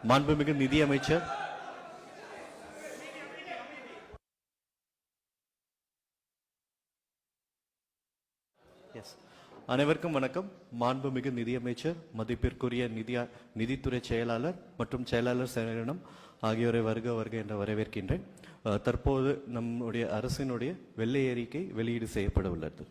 மாண்புமிகு நிதியமைச்சர் அனைவருக்கும் வணக்கம். மாண்புமிகு நிதியமைச்சர், மதிப்பிற்குரிய நிதித்துறை செயலாளர் மற்றும் செயலாளர் செயலகம் ஆகியோரை வருக என்று வரவேற்கின்றேன். தற்போது நம்முடைய அரசினுடைய வெள்ளை அறிக்கை வெளியீடு செய்யப்பட உள்ளது.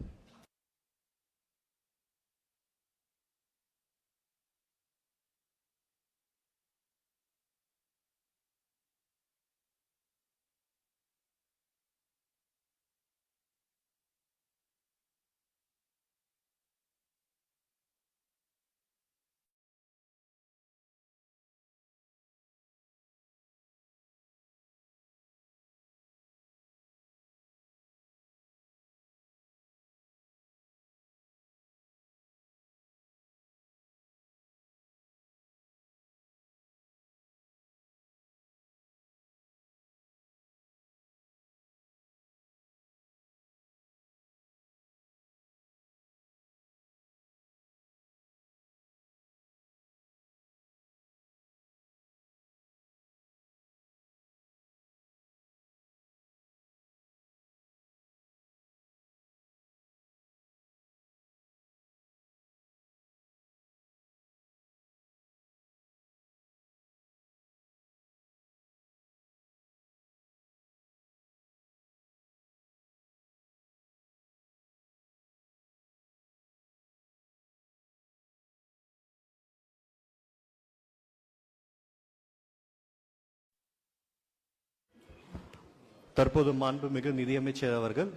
தற்போது மாண்புமிகு நிதியமைச்சர் அவர்கள்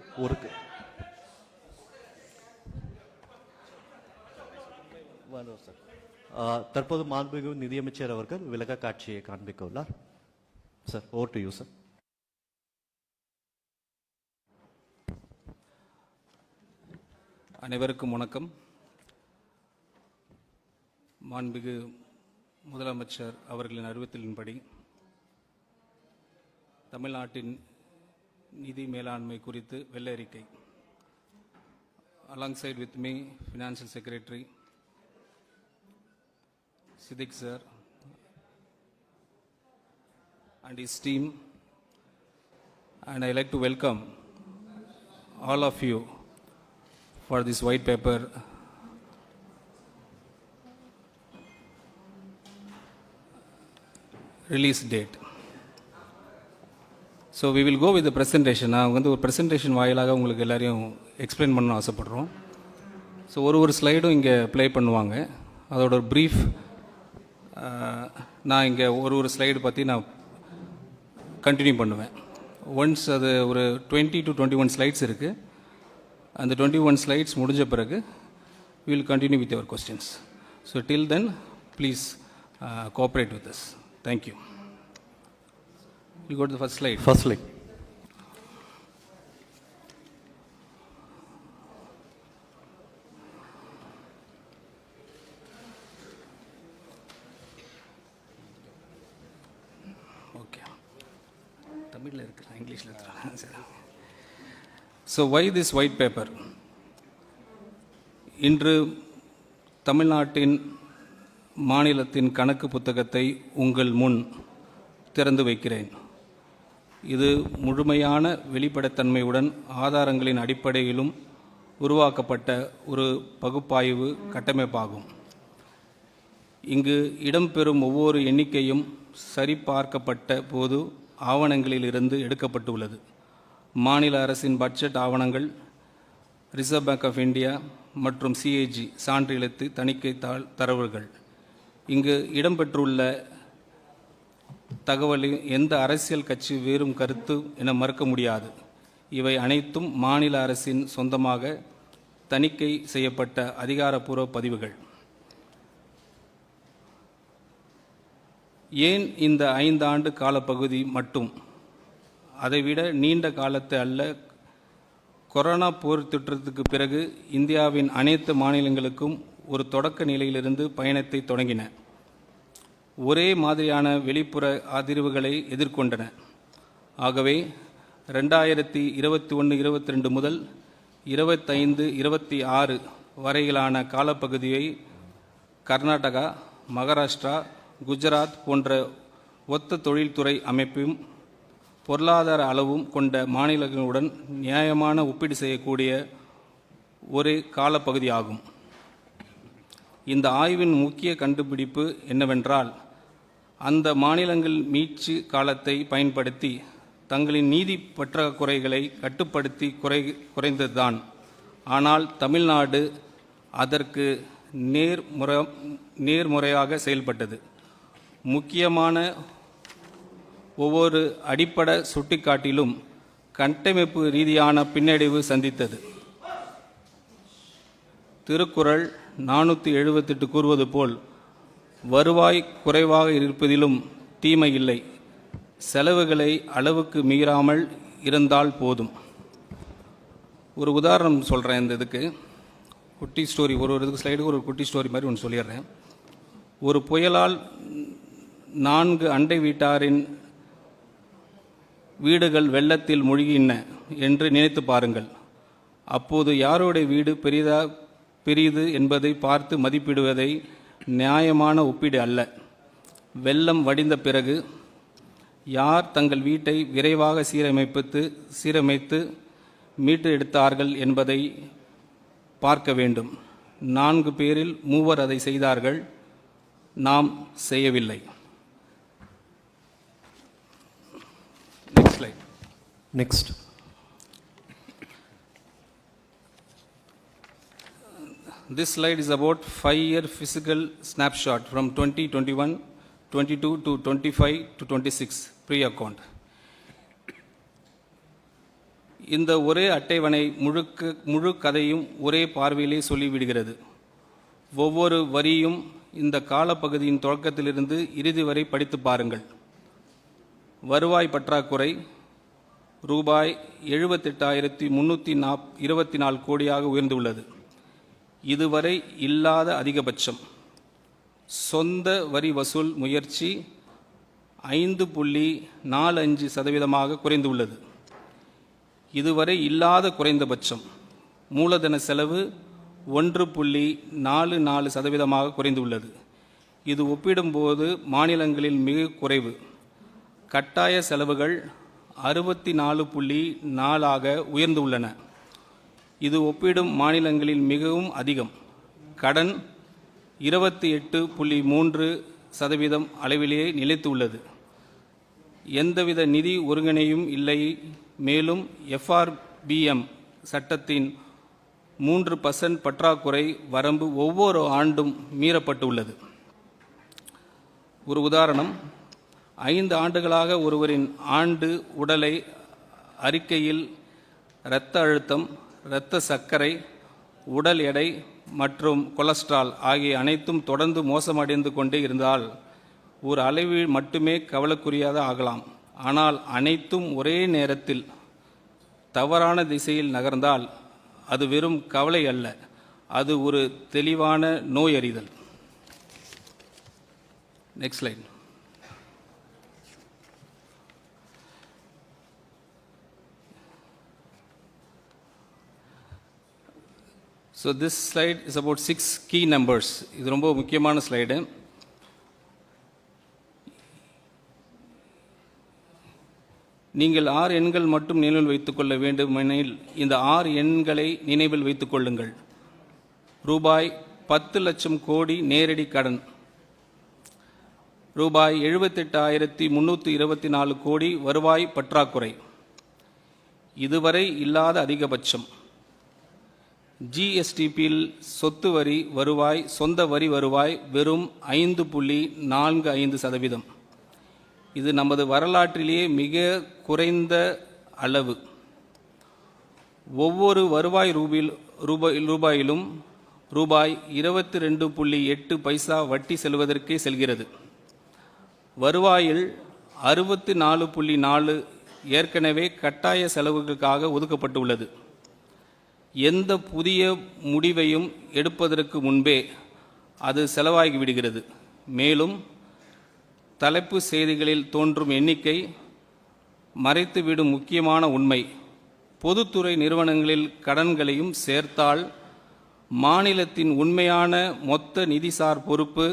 தற்போது மாண்புமிகு நிதியமைச்சர் அவர்கள் விளக்க காட்சியை காண்பிக்க உள்ளார். Sir, over to you sir. அனைவருக்கும் வணக்கம். மாண்புமிகு முதலமைச்சர் அவர்களின் அறிவுறுத்தலின்படி தமிழ்நாட்டின் நிதி மேலாண்மை குறித்து வெள்ளை அறிக்கை. Alongside with me, Financial Secretary Siddiq sir and his team, and I like to welcome all of you for this white paper release date. So we will go with presentation. நான் ஒரு ப்ரெசன்டேஷன் வாயிலாக உங்களுக்கு எல்லாரையும் explain பண்ணணும்னு ஆசைப்பட்றோம். So ஒரு ஸ்லைடும் இங்கே play பண்ணுவாங்க. அதோட ஒரு ப்ரீஃப் நான் இங்கே ஒரு ஸ்லைடு பற்றி நான் கண்டினியூ பண்ணுவேன். ஒன்ஸ் அது ஒரு 20 to 21 ஸ்லைட்ஸ் இருக்குது. அந்த 21 ஸ்லைட்ஸ் முடிஞ்ச பிறகு we will continue with your questions. So till then please cooperate with us. Thank you. You go to the first slide. First slide. Okay. தமிழ்ல இருக்கு, இங்கிலீஷ்ல இருக்கு. So why this white paper? இன்று தமிழ்நாட்டின் மாநிலத்தின் கணக்கு புத்தகத்தை உங்கள் முன் திறந்து வைக்கிறேன். இது முழுமையான வெளிப்படைத்தன்மையுடன் ஆதாரங்களின் அடிப்படையிலும் உருவாக்கப்பட்ட ஒரு பகுப்பாய்வு கட்டமைப்பாகும். இங்கு இடம்பெறும் ஒவ்வொரு எண்ணிக்கையும் சரிபார்க்கப்பட்ட போது ஆவணங்களிலிருந்து எடுக்கப்பட்டுள்ளது. மாநில அரசின் பட்ஜெட் ஆவணங்கள், ரிசர்வ் பேங்க் ஆஃப் இந்தியா மற்றும் சிஏஜி சான்று எழுத்து தணிக்கை தரவுகள். இங்கு இடம்பெற்றுள்ள தகவலில் எந்த அரசியல் கட்சி வேறும் கருத்து என மறுக்க முடியாது. இவை அனைத்தும் மாநில அரசின் சொந்தமாக தணிக்கை செய்யப்பட்ட அதிகாரப்பூர்வ பதிவுகள். ஏன் இந்த 5 ஆண்டு காலப்பகுதி மட்டும்? அதைவிட நீண்ட காலத்தை அல்ல. கொரோனா போர் தொற்றுக்கு பிறகு இந்தியாவின் அனைத்து மாநிலங்களுக்கும் ஒரு தொடக்க நிலையிலிருந்து பயணத்தை தொடங்கின. ஒரே மாதிரியான வெளிப்புற அதிர்வுகளை எதிர்கொண்டன. ஆகவே 2021-22 முதல் 25-26 வரையிலான காலப்பகுதியை கர்நாடகா, மகாராஷ்டிரா குஜராத் போன்ற ஒத்த தொழில்துறை அமைப்பும் பொருளாதார அளவும் கொண்ட மாநிலங்களுடன் நியாயமான ஒப்பீடு செய்யக்கூடிய ஒரு காலப்பகுதியாகும். இந்த ஆய்வின் முக்கிய கண்டுபிடிப்பு என்னவென்றால், அந்த மாநிலங்கள் மீட்சி காலத்தை பயன்படுத்தி தங்களின் நீதி பற்றாக்குறைகளை கட்டுப்படுத்தி குறைந்ததுதான். ஆனால் தமிழ்நாடு அதற்கு நேர்முறையாக செயல்பட்டது. முக்கியமான ஒவ்வொரு அடிப்படை சுட்டிக்காட்டிலும் கட்டமைப்பு ரீதியான பின்னடைவு சந்தித்தது. திருக்குறள் 478 கூறுவது போல், வருவாய் குறைவாக இருப்பதிலும் தீமை இல்லை, செலவுகளை அளவுக்கு மீறாமல் இருந்தால் போதும். ஒரு உதாரணம் சொல்கிறேன். இந்த இதுக்கு குட்டி ஸ்டோரி, ஒரு இதுக்கு ஸ்லைடுக்கு ஒரு குட்டி ஸ்டோரி மாதிரி ஒன்று சொல்லிடுறேன். ஒரு புயலால் 4 அண்டை வீட்டாரின் வீடுகள் வெள்ளத்தில் மூழ்கின என்று நினைத்து பாருங்கள். அப்போது யாருடைய வீடு பெரிது என்பதை பார்த்து மதிப்பிடுவதை நியாயமான ஒப்பீடு அல்ல. வெள்ளம் வடிந்த பிறகு யார் தங்கள் வீட்டை விரைவாக சீரமைத்து மீட்டு எடுத்தார்கள் என்பதை பார்க்க வேண்டும். 4 பேரில் 3 அதை செய்தார்கள், நாம் செய்யவில்லை. Next slide. Next. This slide is about 5-year physical snapshot from 2021, 22 to 25 to 26 pre-account. இந்த ஒரே அட்டைவணை முழு கதையும் ஒரே பார்வையிலே சொல்லிவிடுகிறது. ஒவ்வொரு வரியும் இந்த காலப்பகுதியின் தொடக்கத்திலிருந்து இறுதி வரை படித்து பாருங்கள். வருவாய் பற்றாக்குறை ரூபாய் 78,324 கோடியாக உயர்ந்துள்ளது. இதுவரை இல்லாத அதிகபட்சம். சொந்த வரி வசூல் முயற்சி 5.45% குறைந்துள்ளது. இதுவரை இல்லாத குறைந்தபட்சம். மூலதன செலவு 1.44% குறைந்துள்ளது. இது ஒப்பிடும்போது மாநிலங்களில் மிக குறைவு. கட்டாய செலவுகள் 64.4% உயர்ந்துள்ளன. இது ஒப்பிடும் மாநிலங்களில் மிகவும் அதிகம். கடன் 28.3% அளவிலேயே நிலைத்துள்ளது. எந்தவித நிதி ஒருங்கிணையும் இல்லை. மேலும் FRBM சட்டத்தின் 3% பற்றாக்குறை வரம்பு ஒவ்வொரு ஆண்டும் மீறப்பட்டுள்ளது. ஒரு உதாரணம், 5 ஆண்டுகளாக ஒருவரின் ஆண்டு உடலை அறிக்கையில் இரத்த அழுத்தம், இரத்த சர்க்கரை, உடல் எடை மற்றும் கொலஸ்ட்ரால் ஆகிய அனைத்தும் தொடர்ந்து மோசமடைந்து கொண்டே இருந்தால் ஒரு அளவில் மட்டுமே கவலைக்குரியதாக ஆகலாம். ஆனால் அனைத்தும் ஒரே நேரத்தில் தவறான திசையில் நகர்ந்தால் அது வெறும் கவலை அல்ல, அது ஒரு தெளிவான நோயறிதல். Next slide. So this slide is about 6 key numbers. இது ரொம்ப முக்கியமான ஸ்லைடு. நீங்கள் 6 எண்கள் மட்டும் நினைவில் வைத்துக் கொள்ள வேண்டுமெனில் இந்த 6 எண்களை நினைவில் வைத்துக் கொள்ளுங்கள். ரூபாய் 10 லட்சம் கோடி நேரடி கடன், ரூபாய் 78,324 கோடி வருவாய் பற்றாக்குறை, இதுவரை இல்லாத அதிகபட்சம். GSTPயில் சொத்து வரி வருவாய், சொந்த வரி வருவாய் வெறும் 5.45%. இது நமது வரலாற்றிலேயே மிக குறைந்த அளவு. ஒவ்வொரு வருவாய் ரூபாயிலும் ரூபாய் 22.8 பைசா வட்டி செல்வதற்கே செல்கிறது. வருவாயில் 64.4 ஏற்கனவே கட்டாய செலவுகளுக்காக ஒதுக்கப்பட்டுள்ளது. எந்த புதிய முடிவையும் எடுப்பதற்கு முன்பே அது செலவாகிவிடுகிறது. மேலும் தலைப்பு செய்திகளில் தோன்றும் எண்ணிக்கை மறைத்துவிடும் முக்கியமான உண்மை, பொதுத்துறை நிறுவனங்களில் கடன்களையும் சேர்த்தால் மாநிலத்தின் உண்மையான மொத்த நிதிசார் பொறுப்பு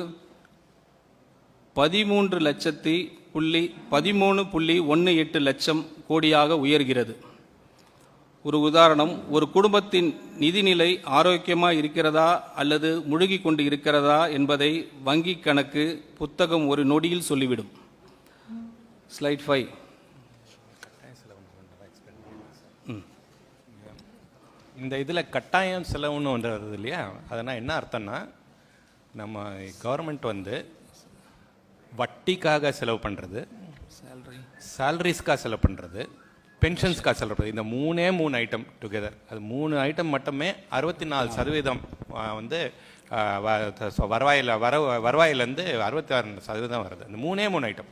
13,18 லட்சம் கோடியாக உயர்கிறது. ஒரு உதாரணம், ஒரு குடும்பத்தின் நிதிநிலை ஆரோக்கியமாக இருக்கிறதா அல்லது முழுகி கொண்டு இருக்கிறதா என்பதை வங்கி கணக்கு புத்தகம் ஒரு நொடியில் சொல்லிவிடும். ஸ்லைட் 5. இந்த இதில் கட்டாயம் செலவுன்னு ஒன்று வருது இல்லையா, அதனால் என்ன அர்த்தம்னா, நம்ம கவர்மெண்ட் வந்து வட்டிக்காக செலவு பண்ணுறது, சேலரிஸ்க்காக செலவு பண்ணுறது, பென்ஷன்ஸ்க்காக செலவு பண்ணுறது, இந்த மூணு ஐட்டம் டுகெதர், அது 3 ஐட்டம் மட்டுமே 64% வந்து வருவாயிலேருந்து 66% வருது. இந்த 3 ஐட்டம்.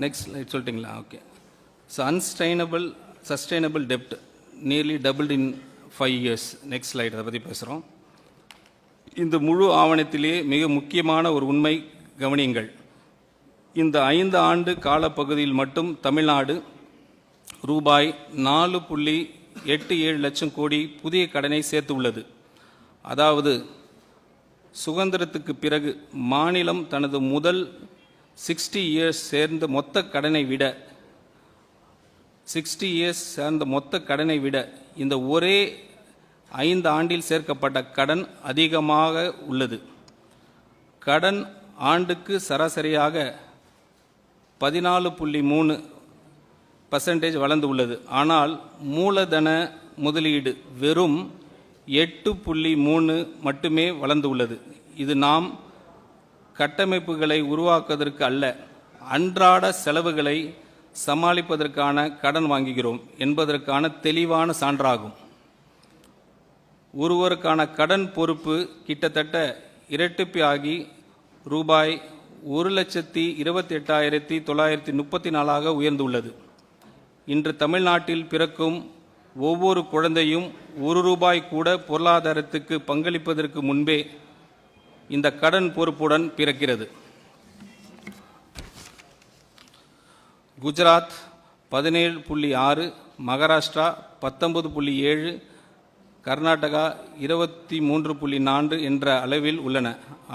நெக்ஸ்ட் ஸ்லைட் சொல்லிட்டிங்களா? ஓகே. ஸோ சஸ்டைனபிள் டெப்ட் nearly doubled in 5 years. Next slide அதை பற்றி பேசுகிறோம். இந்த முழு ஆவணத்திலே மிக முக்கியமான ஒரு உண்மை கவனியுங்கள். இந்த 5 ஆண்டு காலப்பகுதியில் மட்டும் தமிழ்நாடு ரூபாய் 4.87 லட்சம் கோடி புதிய கடனை சேர்த்து உள்ளது. அதாவது சுதந்திரத்துக்கு பிறகு மாநிலம் தனது முதல் 60 years சேர்ந்த மொத்த கடனை விட இந்த ஒரே 5 ஆண்டில் சேர்க்கப்பட்ட கடன் அதிகமாக உள்ளது. கடன் ஆண்டுக்கு சராசரியாக 14.3% வளர்ந்து உள்ளது. ஆனால் மூலதன முதலீடு வெறும் 8.3 மட்டுமே வளர்ந்து உள்ளது. இது நாம் கட்டமைப்புகளை உருவாக்குவதற்கு அல்ல, அன்றாட செலவுகளை சமாளிப்பதற்கான கடன் வாங்குகிறோம் என்பதற்கான தெளிவான சான்றாகும். ஒருவருக்கான கடன் பொறுப்பு கிட்டத்தட்ட இரட்டிப்பாகி ரூபாய் 1,28,934 உயர்ந்துள்ளது. இன்று தமிழ்நாட்டில் பிறக்கும் ஒவ்வொரு குழந்தையும் ₹1 கூட பொருளாதாரத்துக்கு பங்களிப்பதற்கு முன்பே இந்த கடன் பொறுப்புடன் பிறக்கிறது. குஜராத் 17.6, மகாராஷ்டிரா 19.7, கர்நாடகா 23.4 என்ற அளவில் உள்ளன.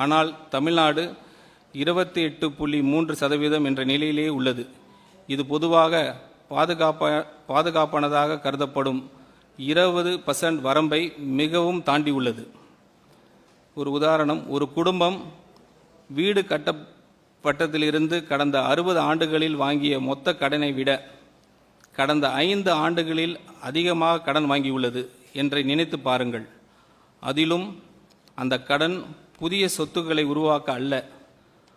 ஆனால் தமிழ்நாடு 28.3% என்ற நிலையிலே உள்ளது. இது பொதுவாக பாதுகாப்பானதாக கருதப்படும் 20% வரம்பை மிகவும் தாண்டி உள்ளது. ஒரு உதாரணம், ஒரு குடும்பம் வீடு கட்டப்பட்டதிலிருந்து கடந்த 60 ஆண்டுகளில் வாங்கிய மொத்த கடனை விட கடந்த 5 ஆண்டுகளில் அதிகமாக கடன் வாங்கியுள்ளது என்று நினைத்து பாருங்கள். அதிலும் அந்த கடன் புதிய சொத்துக்களை உருவாக்க அல்ல,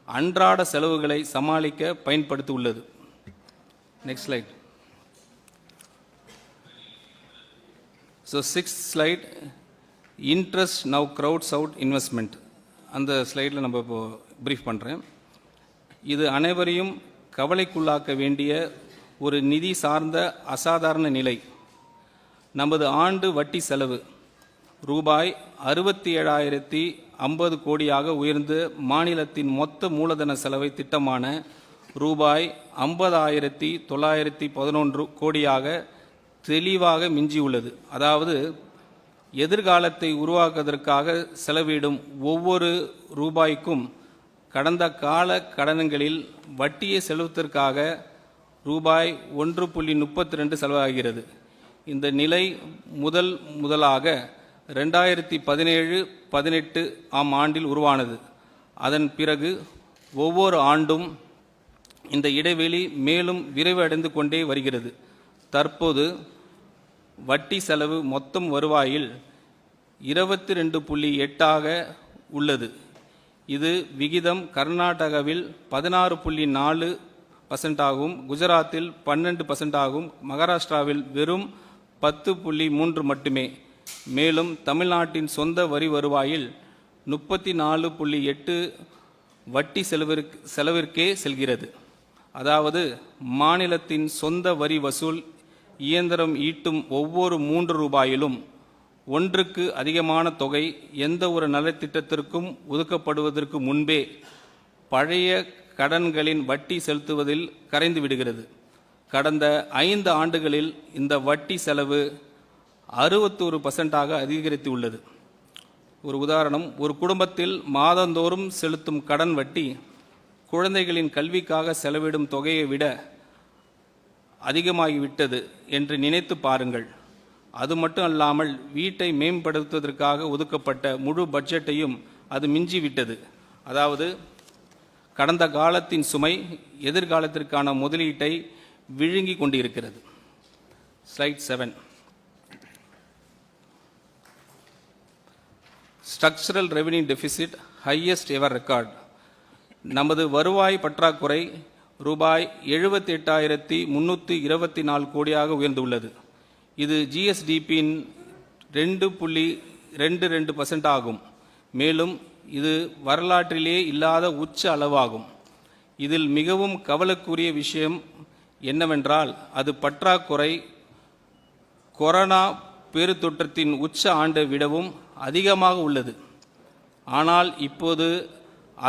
அன்றாட செலவுகளை சமாளிக்க பயன்படுத்தி உள்ளது. Next slide. So 6th slide, interest now crowds out investment. அந்த ஸ்லைடில் நம்ம இப்போ ப்ரீஃப் பண்ணுறேன். இது அனைவரையும் கவலைக்குள்ளாக்க வேண்டிய ஒரு நிதி சார்ந்த அசாதாரண நிலை. நமது ஆண்டு வட்டி செலவு ரூபாய் 67,050 கோடியாக உயர்ந்து மாநிலத்தின் மொத்த மூலதன செலவை திட்டமான ரூபாய் 50,911 கோடியாக தெளிவாக மிஞ்சியுள்ளது. அதாவது எதிர்காலத்தை உருவாக்குவதற்காக செலவிடும் ஒவ்வொரு ரூபாய்க்கும் கடந்த கால கடன்களில் வட்டியை செலுத்துவதற்காக ரூபாய் 1.32 செலவாகிறது. இந்த நிலை முதலாக 2017-18 ஆண்டில் உருவானது. அதன் பிறகு ஒவ்வொரு ஆண்டும் இந்த இடைவெளி மேலும் விரைவடைந்து கொண்டே வருகிறது. தற்போது வட்டி செலவு மொத்தம் வருவாயில் 22.8 உள்ளது. இது விகிதம் கர்நாடகாவில் 16.4% ஆகும், குஜராத்தில் 12% ஆகும், மகாராஷ்டிராவில் வெறும் 10.3 மட்டுமே. மேலும் தமிழ்நாட்டின் சொந்த வரி வருவாயில் 34.8 வட்டி செலவிற்கே செல்கிறது. அதாவது மாநிலத்தின் சொந்த வரி வசூல் இயந்திரம் ஈட்டும் ஒவ்வொரு 3 ரூபாயிலும் 1க்கு அதிகமான தொகை எந்த ஒரு நலத்திட்டத்திற்கும் ஒதுக்கப்படுவதற்கு முன்பே பழைய கடன்களின் வட்டி செலுத்துவதில் கரைந்து விடுகிறது. கடந்த 5 ஆண்டுகளில் இந்த வட்டி செலவு 61% அதிகரித்து உள்ளது. ஒரு உதாரணம், ஒரு குடும்பத்தில் மாதந்தோறும் செலுத்தும் கடன் வட்டி குழந்தைகளின் கல்விக்காக செலவிடும் தொகையை விட அதிகமாகிவிட்டது என்று நினைத்து பாருங்கள். அது மட்டும் அல்லாமல் வீட்டை மேம்படுத்துவதற்காக ஒதுக்கப்பட்ட முழு பட்ஜெட்டையும் அது மிஞ்சிவிட்டது. அதாவது கடந்த காலத்தின் சுமை எதிர்காலத்திற்கான முதலீட்டை விழுங்கி கொண்டிருக்கிறது. Slide 7. Structural revenue deficit highest ever record. நமது வருவாய் பற்றாக்குறை ரூபாய் 78,324 கோடியாக உயர்ந்துள்ளது. இது ஜிஎஸ்டிபியின் 2.22% ஆகும். மேலும் இது வரலாற்றிலே இல்லாத உச்ச அளவாகும். இதில் மிகவும் கவலைக்குரிய விஷயம் என்னவென்றால் அது பற்றாக்குறை கொரோனா பெருந்தொற்றத்தின் உச்ச ஆண்டை விடவும் அதிகமாக உள்ளது. ஆனால் இப்போது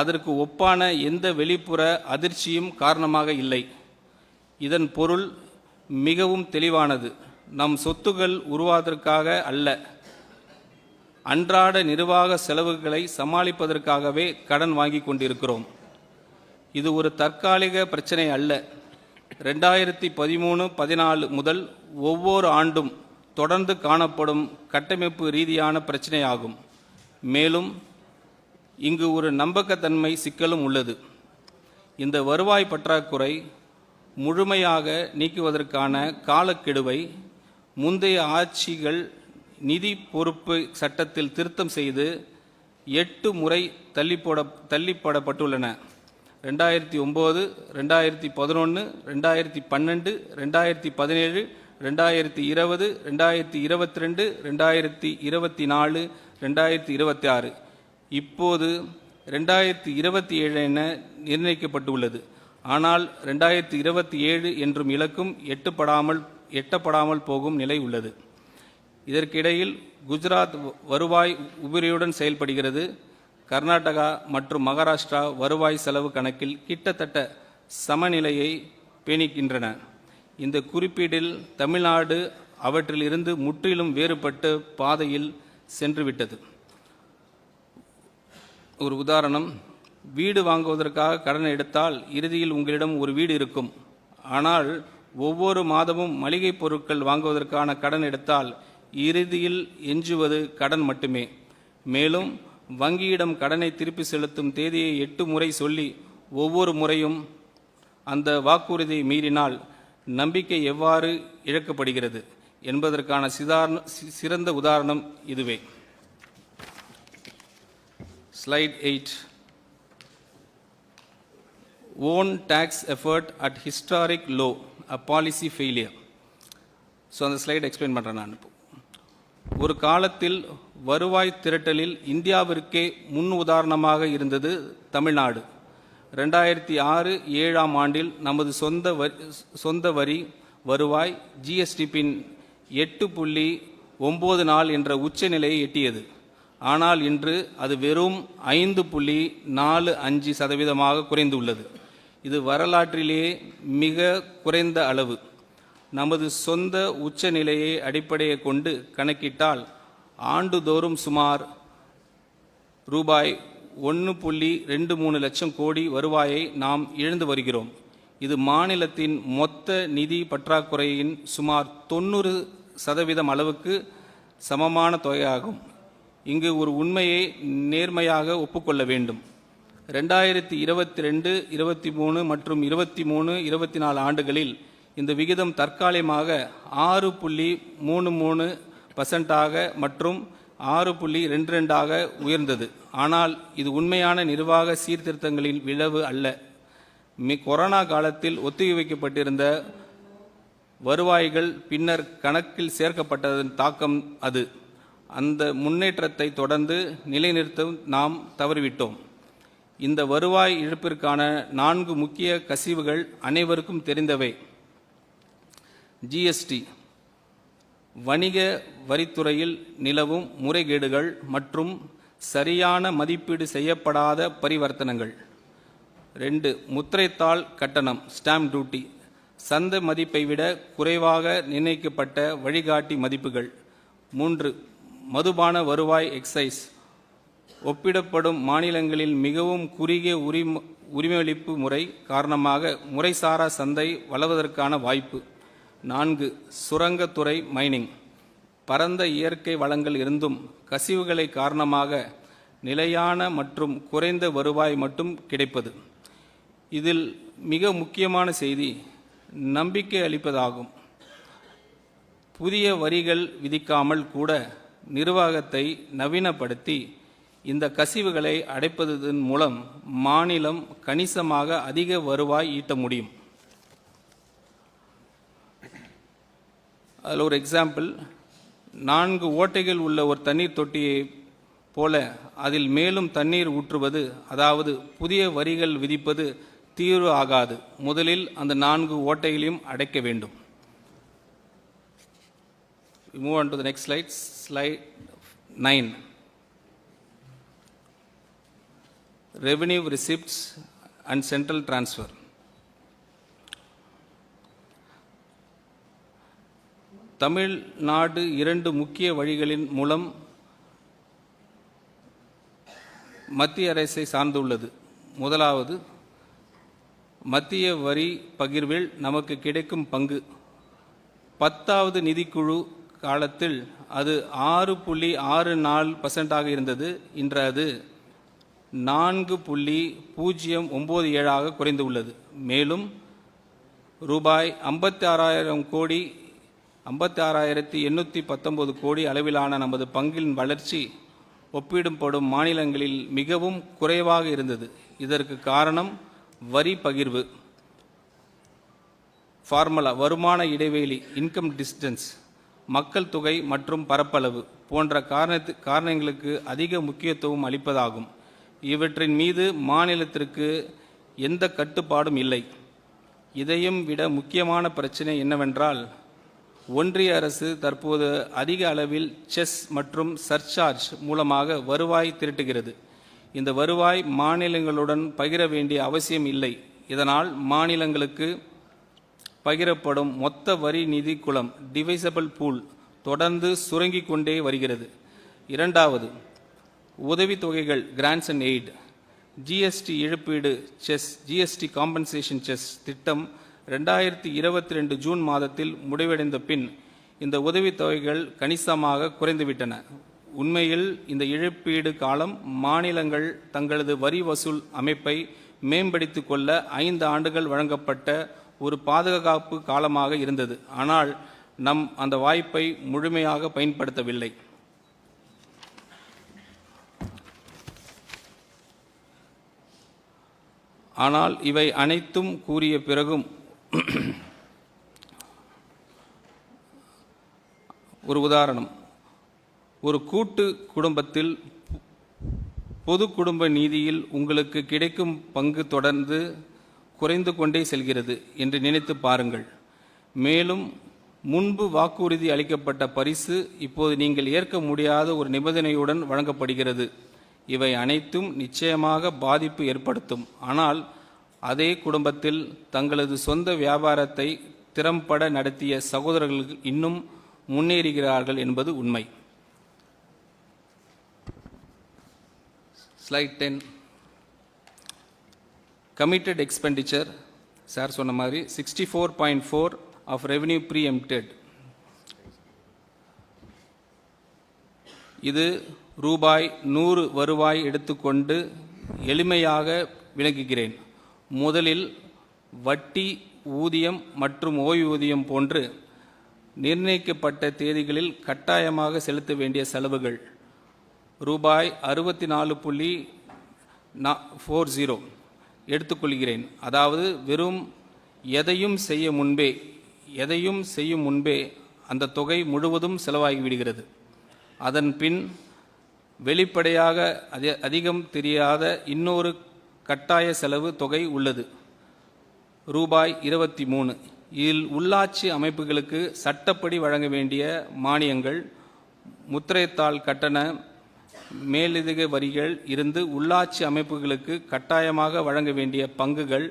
அதற்கு ஒப்பான எந்த வெளிப்புற அதிர்ச்சியும் காரணமாக இல்லை. இதன் பொருள் மிகவும் தெளிவானது. நம் சொத்துக்கள் உருவாவதற்காக அல்ல, அன்றாட நிர்வாக செலவுகளை சமாளிப்பதற்காகவே கடன் வாங்கி கொண்டிருக்கிறோம். இது ஒரு தற்காலிக பிரச்சனை அல்ல. 2013-14 முதல் ஒவ்வொரு ஆண்டும் தொடர்ந்து காணப்படும் கட்டமைப்பு ரீதியான பிரச்சனையாகும். மேலும் இங்கு ஒரு நம்பகத்தன்மை சிக்கலும் உள்ளது. இந்த வருவாய் பற்றாக்குறை முழுமையாக நீக்குவதற்கான காலக்கெடுவை முந்தைய ஆட்சிகள் நிதி பொறுப்பு சட்டத்தில் திருத்தம் செய்து 8 முறை தள்ளிப்படப்பட்டுள்ளன. 2009, 2011, 2012, 2017, 2020, 2022, 2024, 2026. இப்போது 2027 என நிர்ணயிக்கப்பட்டுள்ளது. ஆனால் 2027 என்றும் இலக்கும் எட்டப்படாமல் போகும் நிலை உள்ளது. இதற்கிடையில் குஜராத் வருவாய் உபரியுடன் செயல்படுகிறது. கர்நாடகா மற்றும் மகாராஷ்டிரா வருவாய் செலவு கணக்கில் கிட்டத்தட்ட சமநிலையை பேணிக்கின்றன. இந்த குறிப்பீட்டில் தமிழ்நாடு அவற்றிலிருந்து முற்றிலும் வேறுபட்ட பாதையில் சென்றுவிட்டது. ஒரு உதாரணம், வீடு வாங்குவதற்காக கடன் எடுத்தால் இறுதியில் உங்களிடம் ஒரு வீடு இருக்கும். ஆனால் ஒவ்வொரு மாதமும் மளிகை பொருட்கள் வாங்குவதற்கான கடன் எடுத்தால் இறுதியில் எஞ்சுவது கடன் மட்டுமே. மேலும் வங்கியிடம் கடனை திருப்பி செலுத்தும் தேதியை 8 முறை சொல்லி ஒவ்வொரு முறையும் அந்த வாக்குறுதியை மீறினால் நம்பிக்கை எவ்வாறு இழக்கப்படுகிறது என்பதற்கான சிறந்த உதாரணம் இதுவே. Slide 8. Own tax effort at historic low, a policy failure. So அந்த ஸ்லைட் எக்ஸ்பிளைன் பண்ணுறேன் நான். ஒரு காலத்தில் வருவாய் திரட்டலில் இந்தியாவிற்கே முன் உதாரணமாக இருந்தது தமிழ்நாடு. 2006-7 ஆண்டில் நமது சொந்த வரி வருவாய் ஜிஎஸ்டிபின் 8.94 என்ற உச்ச நிலையை எட்டியது. ஆனால் இன்று அது வெறும் 5.45% குறைந்துள்ளது. இது வரலாற்றிலேயே மிக குறைந்த அளவு. நமது சொந்த உச்ச நிலையை அடிப்படையை கொண்டு கணக்கிட்டால் ஆண்டுதோறும் சுமார் ரூபாய் 1.23 லட்சம் கோடி வருவாயை நாம் இழந்து வருகிறோம். இது மாநிலத்தின் மொத்த நிதி பற்றாக்குறையின் சுமார் 90% அளவுக்கு சமமான தொகையாகும். இங்கு ஒரு உண்மையை நேர்மையாக ஒப்புக்கொள்ள வேண்டும். 2022, 23 மற்றும் 23-24 ஆண்டுகளில் இந்த விகிதம் தற்காலிகமாக 6.33% மற்றும் 6.22% உயர்ந்தது. ஆனால் இது உண்மையான நிர்வாக சீர்திருத்தங்களின் விளைவு அல்ல. கொரோனா காலத்தில் ஒத்திவைக்கப்பட்டிருந்த வருவாய்கள் பின்னர் கணக்கில் சேர்க்கப்பட்டதன் தாக்கம் அது. அந்த முன்னேற்றத்தை தொடர்ந்து நிலைநிறுத்த நாம் தவறிவிட்டோம். இந்த வருவாய் இழப்பிற்கான 4 முக்கிய கசிவுகள் அனைவருக்கும் தெரிந்தவை. ஜிஎஸ்டி, வணிக வரித்துறையில் நிலவும் முறைகேடுகள் மற்றும் சரியான மதிப்பீடு செய்யப்படாத பரிவர்த்தனைகள். 2, முத்திரைத்தாள் கட்டணம் ஸ்டாம்ப் டியூட்டி, சந்தை மதிப்பை விட குறைவாக நிர்ணயிக்கப்பட்ட வழிகாட்டி மதிப்புகள். 3, மதுபான வருவாய் எக்ஸைஸ், ஒப்பிடப்படும் மாநிலங்களில் மிகவும் குறுகிய உரிமையளிப்பு முறை காரணமாக முறைசாரா சந்தை வளர்வதற்கான வாய்ப்பு. 4. சுரங்கத்துறை மைனிங். பரந்த இயற்கை வளங்கள் இருந்தும் கசிவுகளை காரணமாக நிலையான மற்றும் குறைந்த வருவாய் மட்டும் கிடைப்பது. இதில் மிக முக்கியமான செய்தி நம்பிக்கை அளிப்பதாகும். புதிய வரிகள் விதிக்காமல் கூட நிர்வாகத்தை நவீனப்படுத்தி இந்த கசிவுகளை அடைப்பதன் மூலம் மாநிலம் கணிசமாக அதிக வருவாய் ஈட்ட முடியும். அதில் ஒரு எக்ஸாம்பிள், 4 ஓட்டைகள் உள்ள ஒரு தண்ணீர் தொட்டியை போல அதில் மேலும் தண்ணீர் ஊற்றுவது, அதாவது புதிய வரிகள் விதிப்பது தீர்வு ஆகாது. முதலில் அந்த 4 ஓட்டைகளையும் அடைக்க வேண்டும். Move on to the next slide, slide 9. Revenue receipts and central transfer. Tamil Nadu 2 முக்கிய வழிகளின் மூலம் மத்திய அரசை சார்ந்துள்ளது. முதலாவது, மத்திய வரி பகிர்வில் நமக்கு கிடைக்கும் பங்கு. 10வது நிதிக்குழு காலத்தில் அது 6.64% இருந்தது. இன்று அது 4.097 குறைந்து உள்ளது. மேலும் ரூபாய் 56,819 கோடி அளவிலான நமது பங்கின் வளர்ச்சி ஒப்பிடப்படும் மாநிலங்களில் மிகவும் குறைவாக இருந்தது. இதற்கு காரணம் வரி பகிர்வு ஃபார்முலா, வருமான இடைவெளி, இன்கம் டிஸ்டன்ஸ், மக்கள் தொகை மற்றும் பரப்பளவு போன்ற காரணங்களுக்கு அதிக முக்கியத்துவம் அளிப்பதாகும். இவற்றின் மீது மாநிலத்திற்கு எந்த கட்டுப்பாடும் இல்லை. இதையும் விட முக்கியமான பிரச்சனை என்னவென்றால், ஒன்றிய அரசு தற்போது அதிக அளவில் செஸ் மற்றும் சர்சார்ஜ் மூலமாக வருவாய் திரட்டுகிறது. இந்த வருவாய் மாநிலங்களுடன் பகிர வேண்டிய அவசியம் இல்லை. இதனால் மாநிலங்களுக்கு பகிரப்படும் மொத்த வரி நிதி குளம், டிவைசபிள் பூல், தொடர்ந்து சுருங்கிக் கொண்டே வருகிறது. இரண்டாவது, உதவித்தொகைகள், கிராண்ட்ஸ் அண்ட் எய்ட். ஜிஎஸ்டி இழப்பீடு செஸ், ஜிஎஸ்டி காம்பன்சேஷன் செஸ் திட்டம் 2022 ஜூன் மாதத்தில் முடிவடைந்த பின் இந்த உதவித்தொகைகள் கணிசமாக குறைந்துவிட்டன. உண்மையில் இந்த இழப்பீடு காலம் மாநிலங்கள் தங்களது வரி வசூல் அமைப்பை மேம்படுத்திக் கொள்ள 5 ஆண்டுகள் வழங்கப்பட்ட ஒரு பாதுகாப்பு காலமாக இருந்தது. ஆனால் நம் அந்த வாய்ப்பை முழுமையாக பயன்படுத்தவில்லை. ஆனால் இவை அனைத்தும் கூறிய பிறகும் ஒரு உதாரணம், ஒரு கூட்டு குடும்பத்தில் பொது குடும்ப நிதியில் உங்களுக்கு கிடைக்கும் பங்கு தொடர்ந்து குறைந்து கொண்டே செல்கிறது என்று நினைத்து பாருங்கள். மேலும் முன்பு வாக்குறுதி அளிக்கப்பட்ட பரிசு இப்போது நீங்கள் ஏற்க முடியாத ஒரு நிபந்தனையுடன் வழங்கப்படுகிறது. இவை அனைத்தும் நிச்சயமாக பாதிப்பு ஏற்படுத்தும். ஆனால் அதே குடும்பத்தில் தங்களது சொந்த வியாபாரத்தை திறம்பட நடத்திய சகோதரர்கள் இன்னும் முன்னேறுகிறார்கள் என்பது உண்மை. ஸ்லைட் 10. கமிட்டட் எக்ஸ்பெண்டிச்சர், சார் சொன்ன மாதிரி 64.4 ஆஃப் ரெவென்யூ ப்ரீஎம்ப்டட். இது ரூபாய் 100 வருவாய் எடுத்துக்கொண்டு எளிமையாக விளக்குகிறேன். முதலில் வட்டி, ஊதியம் மற்றும் ஓய்வூதியம் போன்று நிர்ணயிக்கப்பட்ட தேதிகளில் கட்டாயமாக செலுத்த வேண்டிய செலவுகள் ரூபாய் 64.40 எடுத்துக்கொள்கிறேன். அதாவது வெறும் எதையும் செய்யும் முன்பே அந்த தொகை முழுவதும் செலவாகிவிடுகிறது. அதன் பின் வெளிப்படையாக அதிகம் தெரியாத இன்னொரு கட்டாய செலவு தொகை உள்ளது, ரூபாய் 23. இதில் உள்ளாட்சி அமைப்புகளுக்கு சட்டப்படி வழங்க வேண்டிய மானியங்கள், முத்திரைத்தாள் கட்டண மேலதிக வரிகள் இருந்து உள்ளாட்சி அமைப்புகளுக்கு கட்டாயமாக வழங்க வேண்டிய பங்குகள்,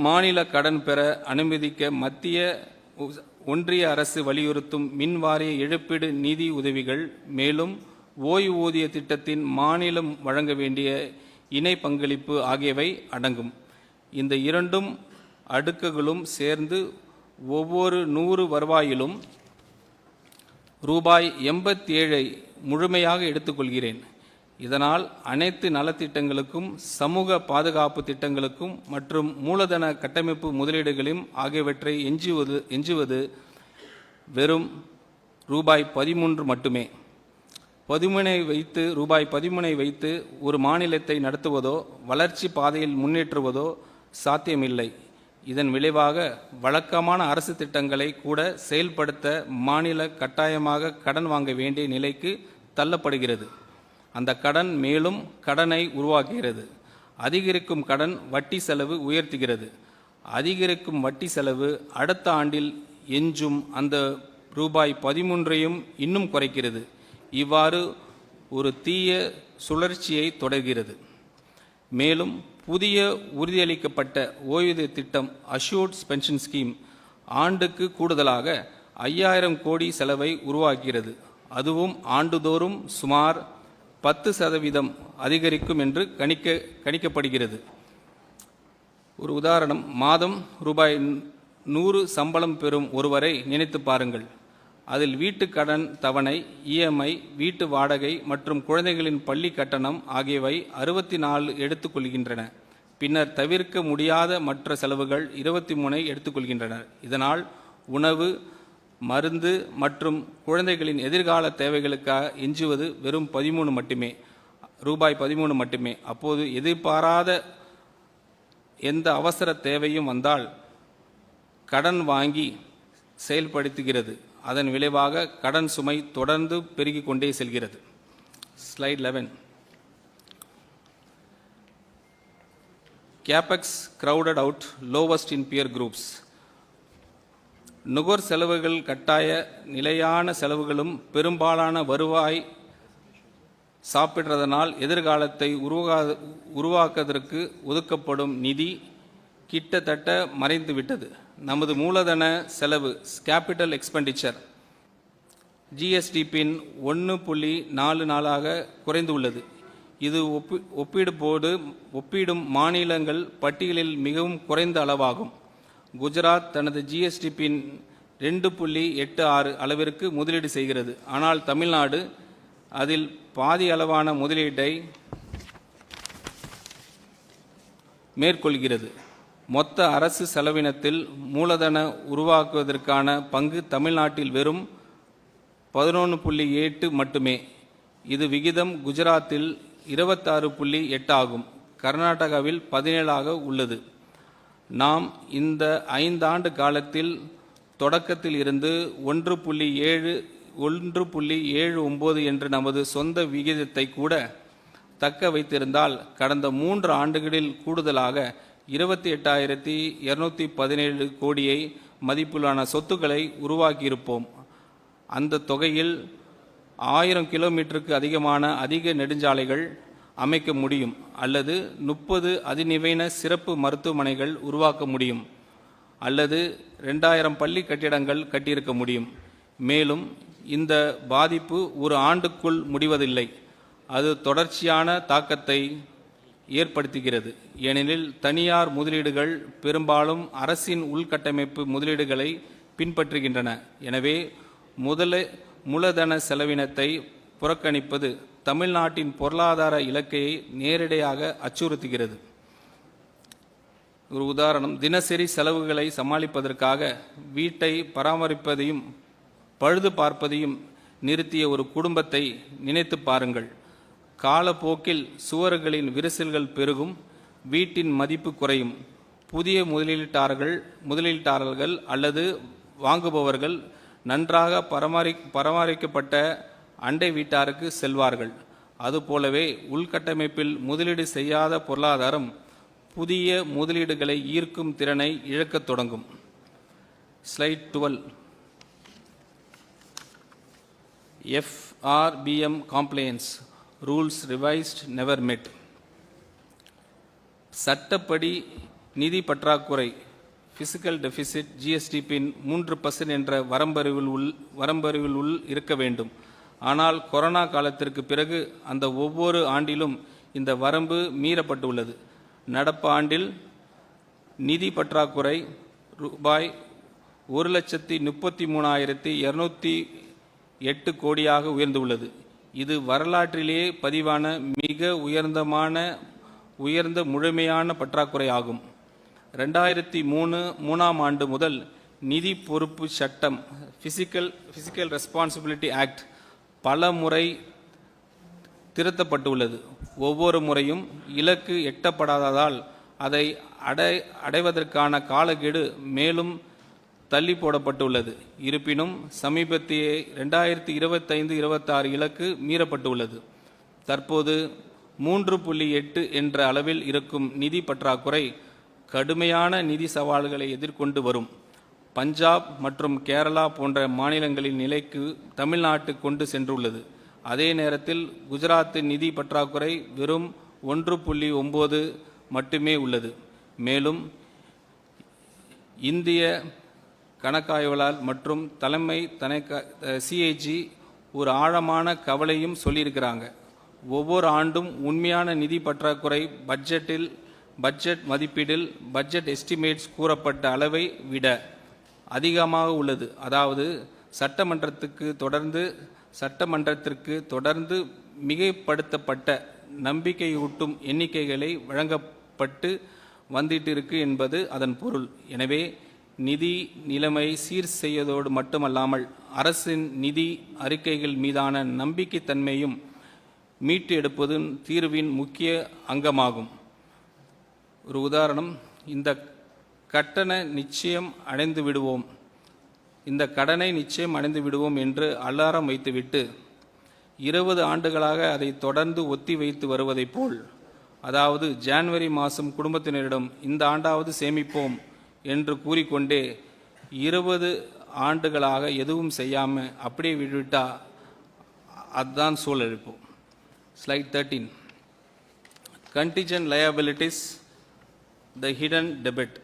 மாநில கடன் பெற அனுமதிக்க மத்திய ஒன்றிய அரசு வலியுறுத்தும் மின்வாரிய இழப்பீடு நிதி உதவிகள், மேலும் ஓய்வூதிய திட்டத்தின் மாநிலம் வழங்க வேண்டிய இணை பங்களிப்பு ஆகியவை அடங்கும். இந்த இரண்டும் அடுக்குகளும் சேர்ந்து ஒவ்வொரு 100 வருவாயிலும் ரூபாய் 87 முழுமையாக எடுத்துக்கொள்கிறேன். இதனால் அனைத்து நலத்திட்டங்களுக்கும், சமூக பாதுகாப்பு திட்டங்களுக்கும் மற்றும் மூலதன கட்டமைப்பு முதலீடுகளையும் ஆகியவற்றை எஞ்சுவது வெறும் ரூபாய் 13 மட்டுமே. ரூபாய் 13 வைத்து ஒரு மாநிலத்தை நடத்துவதோ வளர்ச்சி பாதையில் முன்னேற்றுவதோ சாத்தியமில்லை. இதன் விளைவாக வழக்கமான அரசு திட்டங்களை கூட செயல்படுத்த மாநில கட்டாயமாக கடன் வாங்க வேண்டிய நிலைக்கு தள்ளப்படுகிறது. அந்த கடன் மேலும் கடனை உருவாக்குகிறது. அதிகரிக்கும் கடன் வட்டி செலவு உயர்த்துகிறது. அதிகரிக்கும் வட்டி செலவு அடுத்த ஆண்டில் எஞ்சும் அந்த ரூபாய் 13ஐயும் இன்னும் குறைக்கிறது. இவ்வாறு ஒரு தீய சுழற்சியை தொடர்கிறது. மேலும் புதிய உறுதியளிக்கப்பட்ட ஓய்வூதிய திட்டம் அஷ்யூர்ட் பென்ஷன் ஸ்கீம் ஆண்டுக்கு கூடுதலாக 5000 கோடி செலவை உருவாக்குகிறது. அதுவும் ஆண்டுதோறும் சுமார் 10% அதிகரிக்கும் என்று கணிக்கப்படுகிறது. ஒரு உதாரணம், மாதம் ரூபாய் 100 சம்பளம் பெறும் ஒருவரை நினைத்து பாருங்கள். அதில் வீட்டு கடன் தவணை, இஎம்ஐ, வீட்டு வாடகை மற்றும் குழந்தைகளின் பள்ளி கட்டணம் ஆகியவை 64 எடுத்துக்கொள்கின்றன. பின்னர் தவிர்க்க முடியாத மற்ற செலவுகள் 23 எடுத்துக்கொள்கின்றனர். இதனால் உணவு, மருந்து மற்றும் குழந்தைகளின் எதிர்கால தேவைகளுக்காக எஞ்சுவது வெறும் 13 மட்டுமே, ரூபாய் 13 மட்டுமே. அப்போது எதிர்பாராத எந்த அவசர தேவையும் வந்தால் கடன் வாங்கி செயல்படுத்துகிறது. அதன் விளைவாக கடன் சுமை தொடர்ந்து பெருகிக் கொண்டே செல்கிறது. Slide 11. Capex crowded out lowest in peer groups. நுகர் செலவுகள் கட்டாய நிலையான செலவுகளும் பெரும்பாலான வருவாய் சாப்பிடுறதனால் எதிர்காலத்தை உருவாக்குவதற்கு ஒதுக்கப்படும் நிதி கிட்டத்தட்ட மறைந்துவிட்டது. நமது மூலதன செலவு கேபிட்டல் எக்ஸ்பெண்டிச்சர் ஜிஎஸ்டிபின் 1.44 குறைந்துள்ளது. இது ஒப்பிடும் மாநிலங்கள் பட்டியலில் மிகவும் குறைந்த அளவாகும். குஜராத் தனது ஜிஎஸ்டிபின் 2.86 அளவிற்கு முதலீடு செய்கிறது. ஆனால் தமிழ்நாடு அதில் பாதி அளவான முதலீட்டை மேற்கொள்கிறது. மொத்த அரசு செலவினத்தில் மூலதன உருவாக்குவதற்கான பங்கு தமிழ்நாட்டில் வெறும் 11.8 மட்டுமே. இது விகிதம் குஜராத்தில் 26.8 ஆகும். கர்நாடகாவில் 17 உள்ளது. நாம் இந்த 5 ஆண்டு காலத்தில் தொடக்கத்தில் இருந்து 1.79 என்ற நமது சொந்த விகிதத்தை கூட தக்க வைத்திருந்தால் கடந்த 3 ஆண்டுகளில் கூடுதலாக 28,217 கோடியை மதிப்பிலான சொத்துக்களை உருவாக்கியிருப்போம். அந்த தொகையில் 1000 கிலோமீட்டருக்கு அதிகமான அதிக நெடுஞ்சாலைகள் அமைக்க முடியும், அல்லது 30 அதிநவீன சிறப்பு மருத்துவமனைகள் உருவாக்க முடியும், அல்லது 2000 பள்ளி கட்டிடங்கள் கட்டியிருக்க முடியும். மேலும் இந்த பாதிப்பு ஒரு ஆண்டுக்குள் முடிவதில்லை. அது தொடர்ச்சியான தாக்கத்தை ஏற்படுத்துகிறது. ஏனெனில் தனியார் முதலீடுகள் பெரும்பாலும் அரசின் உள்கட்டமைப்பு முதலீடுகளை பின்பற்றுகின்றன. எனவே மூலதன செலவினத்தை புறக்கணிப்பது தமிழ்நாட்டின் பொருளாதார இலக்கை நேரடியாக அச்சுறுத்துகிறது. ஒரு உதாரணம், தினசரி செலவுகளை சமாளிப்பதற்காக வீட்டை பராமரிப்பதையும் பழுது பார்ப்பதையும் நிறுத்திய ஒரு குடும்பத்தை நினைத்து பாருங்கள். காலப்போக்கில் சுவர்களின் விரிசல்கள் பெருகும், வீட்டின் மதிப்பு குறையும். புதிய முதலீட்டாளர்கள் அல்லது வாங்குபவர்கள் நன்றாக பராமரிக்கப்பட்ட அண்டை வீட்டாருக்கு செல்வார்கள். அதுபோலவே உள்கட்டமைப்பில் முதலீடு செய்யாத பொருளாதாரம் புதிய முதலீடுகளை ஈர்க்கும் திறனை இழக்கத் தொடங்கும். Slide 12. FRBM compliance rules revised never met. சட்டப்படி நிதி பற்றாக்குறை பிசிக்கல் டெபிசிட் ஜிஎஸ்டிபின் 3% என்ற வரம்பறிவில் உள் இருக்க வேண்டும். ஆனால் கொரோனா காலத்திற்கு பிறகு அந்த ஒவ்வொரு ஆண்டிலும் இந்த வரம்பு மீறப்பட்டுள்ளது. நடப்பு ஆண்டில் நிதி பற்றாக்குறை ரூபாய் 1,33,208 கோடியாக உயர்ந்துள்ளது. இது வரலாற்றிலேயே பதிவான மிக உயர்ந்த முழுமையான பற்றாக்குறை ஆகும். 2003ஆம் ஆண்டு முதல் நிதி பொறுப்பு சட்டம் பிசிக்கல் ரெஸ்பான்சிபிலிட்டி ஆக்ட் பல முறை திருத்தப்பட்டுள்ளது. ஒவ்வொரு முறையும் இலக்கு எட்டப்படாததால் அதை அடைவதற்கான காலக்கெடு மேலும் தள்ளி போடப்பட்டுள்ளது. இருப்பினும் சமீபத்திய 2025-26 இலக்கு மீறப்பட்டுள்ளது. தற்போது 3.8 என்ற அளவில் இருக்கும் நிதி பற்றாக்குறை கடுமையான நிதி சவால்களை எதிர்கொண்டு வரும். பஞ்சாப் மற்றும் கேரளா போன்ற மாநிலங்களின் நிலைக்கு தமிழ்நாட்டு கொண்டு சென்றுள்ளது. அதே நேரத்தில் குஜராத் நிதி பற்றாக்குறை வெறும் 1.9 மட்டுமே உள்ளது. மேலும் இந்திய கணக்காய்வாளர் மற்றும் தலைமை சிஏஜி ஒரு ஆழமான கவலையும் சொல்லியிருக்கிறாங்க. ஒவ்வொரு ஆண்டும் உண்மையான நிதி பற்றாக்குறை பட்ஜெட் மதிப்பீடில் பட்ஜெட் எஸ்டிமேட்ஸ் கூறப்பட்ட அளவை விட அதிகமாக உள்ளது. அதாவது சட்டமன்றத்திற்கு தொடர்ந்து மிகைப்படுத்தப்பட்ட நம்பிக்கையூட்டும் எண்ணிக்கைகளை வழங்கப்பட்டு வந்துட்டு இருக்கு என்பது அதன் பொருள். எனவே நிதி நிலைமை சீர் செய்வதோடு மட்டுமல்லாமல் அரசின் நிதி அறிக்கைகள் மீதான நம்பிக்கைத்தன்மையும் மீட்டு எடுப்பது தீர்வின் முக்கிய அங்கமாகும். ஒரு உதாரணம், இந்த கடனை நிச்சயம் அடைந்து விடுவோம் என்று அலாரம் வைத்துவிட்டு 20 ஆண்டுகளாக அதை தொடர்ந்து ஒத்தி வைத்து வருவதைப் போல், அதாவது ஜனவரி மாதம் குடும்பத்தினரிடம் இந்த ஆண்டாவது சேமிப்போம் என்று கூறிக்கொண்டே 20 ஆண்டுகளாக எதுவும் செய்யாமல் அப்படியே விட்டுவிட்டா அதுதான் சூழலிப்போம். Slide 13. Contingent liabilities, the hidden debt.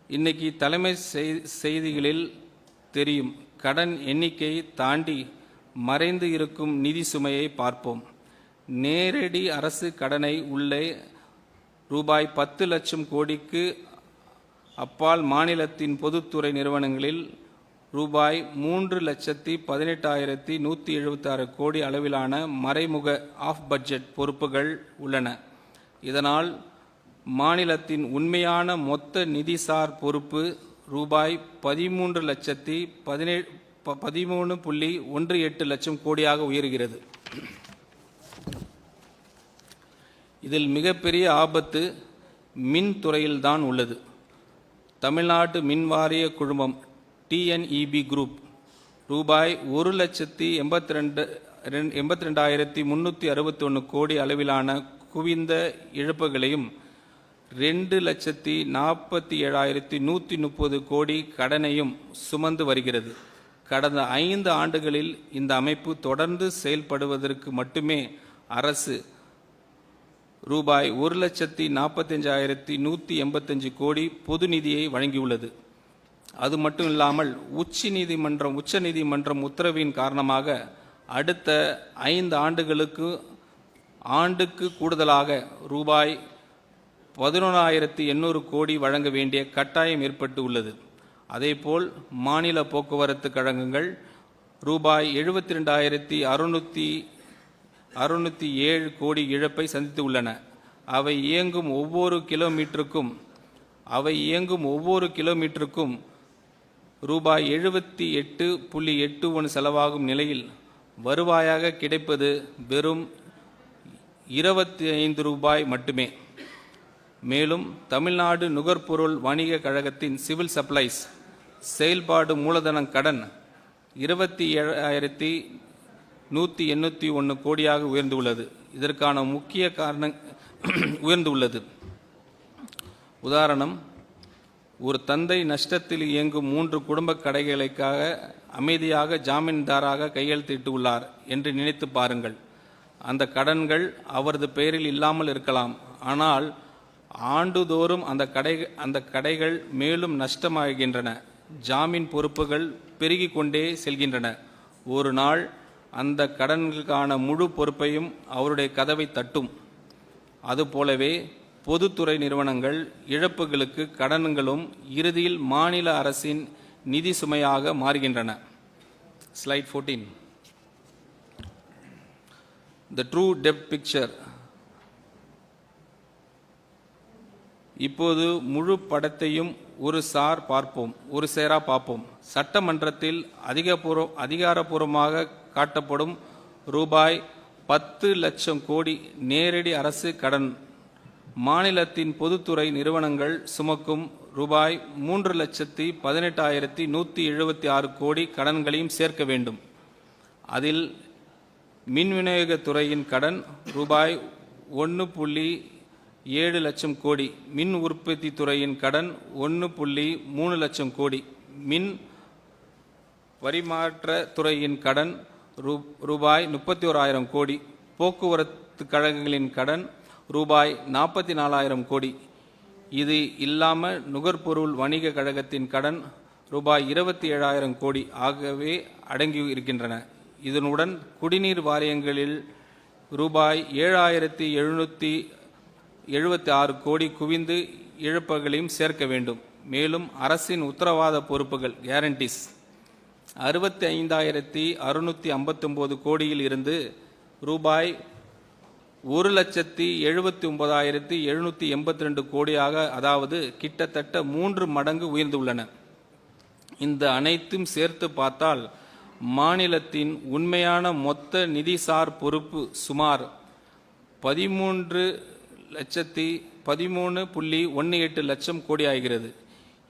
இன்னைக்கு தலைமை செய்திகளில் தெரியும் கடன் எண்ணிக்கையை தாண்டி மறைந்து இருக்கும் நிதி சுமையை பார்ப்போம். நேரடி அரசு கடனை உள்ளே ரூபாய் 10 லட்சம் கோடிக்கு அப்பால் மாநிலத்தின் பொதுத்துறை நிறுவனங்களில் ரூபாய் 3,18,176 கோடி அளவிலான மறைமுக ஆஃப் பட்ஜெட் பொறுப்புகள் உள்ளன. இதனால் மாநிலத்தின் உண்மையான மொத்த நிதிசார் பொறுப்பு ரூபாய் 13.18 லட்சம் கோடியாக உயர்கிறது. இதில் மிகப்பெரிய ஆபத்து மின்துறையில்தான் உள்ளது. தமிழ்நாடு மின்வாரிய குழுமம் TNEB குரூப் ரூபாய் 1,82,361 கோடி அளவிலான குவிந்த இழப்புகளையும் 2,47,130 கோடி கடனையும் சுமந்து வருகிறது. கடந்த 5 ஆண்டுகளில் இந்த அமைப்பு தொடர்ந்து செயல்படுவதற்கு மட்டுமே அரசு ரூபாய் 1,45,185 கோடி பொது நிதியை வழங்கியுள்ளது. அது மட்டும் இல்லாமல் உச்ச நீதிமன்றம் உத்தரவின் காரணமாக அடுத்த 5 ஆண்டுக்கு கூடுதலாக ரூபாய் 11,800 கோடி வழங்க வேண்டிய கட்டாயம் ஏற்பட்டு உள்ளது. அதேபோல் மாநில போக்குவரத்து கழகங்கள் ரூபாய் 72,607 கோடி இழப்பை சந்தித்து உள்ளன. அவை இயங்கும் ஒவ்வொரு கிலோமீட்டருக்கும் ரூபாய் 78.81 செலவாகும் நிலையில் வருவாயாக கிடைப்பது வெறும் 25 ரூபாய் மட்டுமே. மேலும் தமிழ்நாடு நுகர்பொருள் வணிக கழகத்தின் சிவில் சப்ளைஸ் செயல்பாடு மூலதன கடன் 27,181 கோடியாக உயர்ந்துள்ளது. இதற்கான முக்கிய காரணம் உயர்ந்துள்ளது. உதாரணம், ஒரு தந்தை நஷ்டத்தில் இயங்கும் 3 குடும்ப கடைகளுக்காக அமைதியாக ஜாமீன்தாராக கையெழுத்திட்டு உள்ளார் என்று நினைத்து பாருங்கள். அந்த கடன்கள் அவரது பெயரில் இல்லாமல் இருக்கலாம். ஆனால் ஆண்டுதோறும் அந்த கடைகள் மேலும் நஷ்டமாகின்றன. ஜாமீன் பொறுப்புகள் பெருகிக் கொண்டே செல்கின்றன. ஒரு நாள் அந்த கடன்களுக்கான முழு பொறுப்பையும் அவருடைய கதவை தட்டும். அதுபோலவே பொதுத்துறை நிறுவனங்கள் இழப்புகளுக்கு கடன்களும் இறுதியில் மாநில அரசின் நிதி சுமையாக மாறுகின்றன. Slide 14. The true debt picture. இப்போது முழு படத்தையும் ஒரு சேரா பார்ப்போம். சட்டமன்றத்தில் அதிகாரப்பூர்வமாக காட்டப்படும் ரூபாய் 10 லட்சம் கோடி நேரடி அரசு கடன் மாநிலத்தின் பொதுத்துறை நிறுவனங்கள் சுமக்கும் ரூபாய் 3,18,176 கோடி கடன்களையும் சேர்க்க வேண்டும். அதில் மின் விநியோகத்துறையின் கடன் ரூபாய் 1.7 லட்சம் கோடி, மின் உற்பத்தி துறையின் கடன் 1.3 லட்சம் கோடி, மின் பரிமாற்ற துறையின் கடன் ரூபாய் 31,000 கோடி, போக்குவரத்து கழகங்களின் கடன் ரூபாய் 44,000 கோடி. இது இல்லாமல் நுகர்பொருள் வணிக கழகத்தின் கடன் ரூபாய் 27,000 கோடி ஆகவே அடங்கி இருக்கின்றன. இதனுடன் குடிநீர் வாரியங்களில் ரூபாய் 7,776 கோடி குவிந்து இழப்புகளையும் சேர்க்க வேண்டும். மேலும் அரசின் உத்தரவாத பொறுப்புகள் கேரண்டிஸ் 65,659 கோடியில் இருந்து ரூபாய் 1,79,782 கோடியாக, அதாவது கிட்டத்தட்ட 3 மடங்கு உயர்ந்துள்ளன. இந்த அனைத்தும் சேர்த்து பார்த்தால் மாநிலத்தின் உண்மையான மொத்த நிதிசார் பொறுப்பு சுமார் 13.18 லட்சம் கோடி ஆகிறது.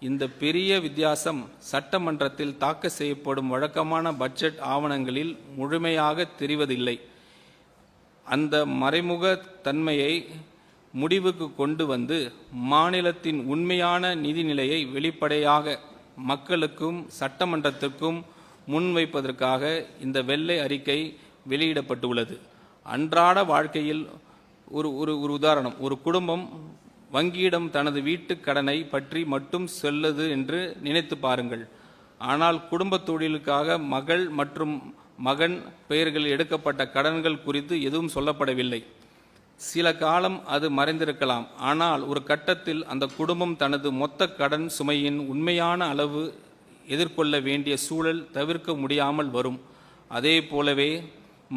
இந்த பெரிய வித்தியாசம் சட்டமன்றத்தில் தாக்கல் செய்யப்படும் வழக்கமான பட்ஜெட் ஆவணங்களில் முழுமையாக தெரிவதில்லை. அந்த மறைமுக தன்மையை முடிவுக்கு கொண்டு வந்து மாநிலத்தின் உண்மையான நிதிநிலையை வெளிப்படையாக மக்களுக்கும் சட்டமன்றத்திற்கும் முன்வைப்பதற்காக இந்த வெள்ளை அறிக்கை வெளியிடப்பட்டுள்ளது. அன்றாட வாழ்க்கையில் ஒரு உதாரணம், ஒரு குடும்பம் வங்கியிடம் தனது வீட்டு கடனை பற்றி மட்டும் சொல்லுது என்று நினைத்து பாருங்கள். ஆனால் குடும்ப தொழிலுக்காக மகள் மற்றும் மகன் பெயர்களில் எடுக்கப்பட்ட கடன்கள் குறித்து எதுவும் சொல்லப்படவில்லை. சில காலம் அது மறைந்திருக்கலாம். ஆனால் ஒரு கட்டத்தில் அந்த குடும்பம் தனது மொத்த கடன் சுமையின் உண்மையான அளவு எதிர்கொள்ள வேண்டிய சூழல் தவிர்க்க முடியாமல் வரும். அதே போலவே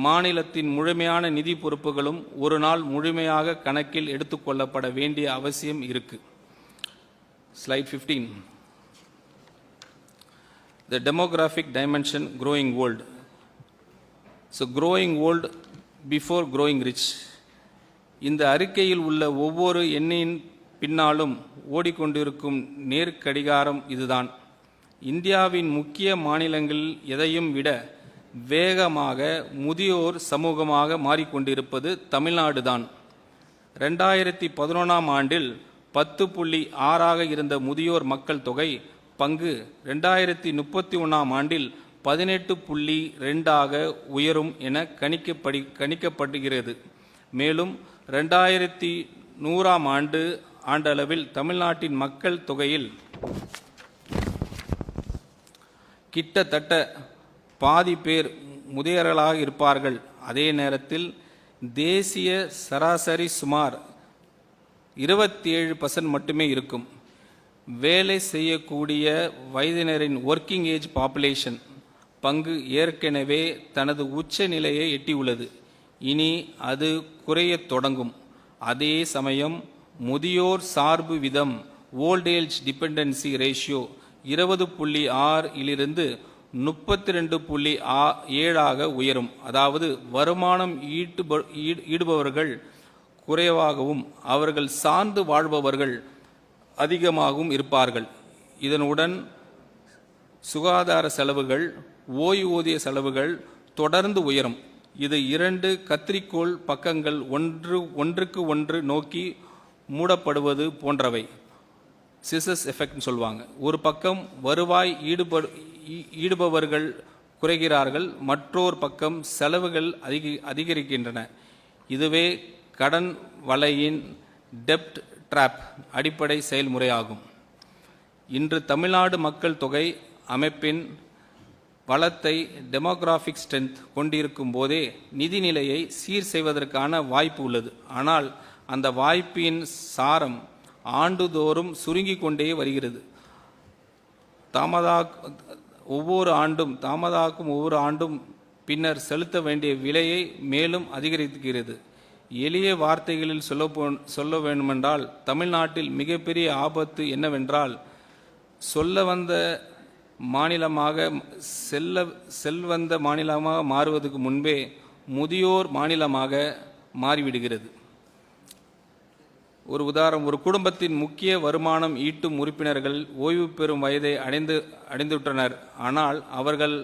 மாநிலத்தின் முழுமையான நிதி பொறுப்புகளும் ஒரு நாள் முழுமையாக கணக்கில் எடுத்துக்கொள்ளப்பட வேண்டிய அவசியம் இருக்கு. Slide 15. The demographic dimension growing old. So growing old before growing rich. இந்த அறிக்கையில் உள்ள ஒவ்வொரு எண்ணின் பின்னாலும் ஓடிக்கொண்டிருக்கும் நேர்கடிகாரம் இதுதான். இந்தியாவின் முக்கிய மாநிலங்களில் எதையும் விட வேகமாக முதியோர் சமூகமாக மாறிக்கொண்டிருப்பது தமிழ்நாடு தான். 2011ஆம் ஆண்டில் 10.6 இருந்த முதியோர் மக்கள் தொகை பங்கு 2031ஆம் ஆண்டில் 18.2 உயரும் என கணிக்கப்படுகிறது. மேலும் 2100ஆம் ஆண்டளவில் தமிழ்நாட்டின் மக்கள் தொகையில் கிட்டத்தட்ட பாதி பேர் முதியவர்களாக இருப்பார்கள். அதே நேரத்தில் தேசிய சராசரி சுமார் 27% மட்டுமே இருக்கும். வேலை செய்யக்கூடிய வயதினரின் ஒர்க்கிங் ஏஜ் பாப்புலேஷன் பங்கு ஏற்கனவே தனது உச்ச நிலையை எட்டியுள்ளது. இனி அது குறையத் தொடங்கும். அதே சமயம் முதியோர் சார்பு விதம் ஓல்ட் ஏஜ் டிபெண்டன்சி ரேஷியோ 20.6 இலிருந்து 32.7 உயரும். அதாவது வருமானம் ஈடுபவர்கள் குறைவாகவும் அவர்கள் சார்ந்து வாழ்பவர்கள் அதிகமாகவும் இருப்பார்கள். இதனுடன் சுகாதார செலவுகள், ஓய்வூதிய செலவுகள் தொடர்ந்து உயரும். இது 2 கத்திரிக்கோள் பக்கங்கள் ஒன்றுக்கு ஒன்று நோக்கி மூடப்படுவது போன்றவை. சிசஸ் எஃபெக்ட்னு சொல்லுவாங்க. ஒரு பக்கம் வருவாய் ஈடுபவர்கள் குறைகிறார்கள், மற்றொரு பக்கம் செலவுகள் அதிகரிக்கின்றன. இதுவே கடன் வலையின் டெப்ட் ட்ராப் அடிப்படை செயல்முறையாகும். இன்று தமிழ்நாடு மக்கள் தொகை அமைப்பின் வளத்தை டெமோகிராஃபிக் ஸ்ட்ரென்த் கொண்டிருக்கும் போதே நிதிநிலையை சீர் செய்வதற்கான வாய்ப்பு உள்ளது. ஆனால் அந்த வாய்ப்பின் சாரம் ஆண்டுதோறும் சுருங்கி கொண்டே வருகிறது. ஒவ்வொரு ஆண்டும் பின்னர் செலுத்த வேண்டிய விலையை மேலும் அதிகரிக்கிறது. எளிய வார்த்தைகளில் சொல்ல வேண்டுமென்றால் தமிழ்நாட்டில் மிகப்பெரிய ஆபத்து என்னவென்றால் செல்வந்த மாநிலமாக மாறுவதற்கு முன்பே முதியோர் மாநிலமாக மாறிவிடுகிறது. ஒரு உதாரணம், ஒரு குடும்பத்தின் முக்கிய வருமானம் ஈட்டும் உறுப்பினர்கள் ஓய்வு பெறும் வயதை அடைந்துவிட்டனர். ஆனால் அவர்கள்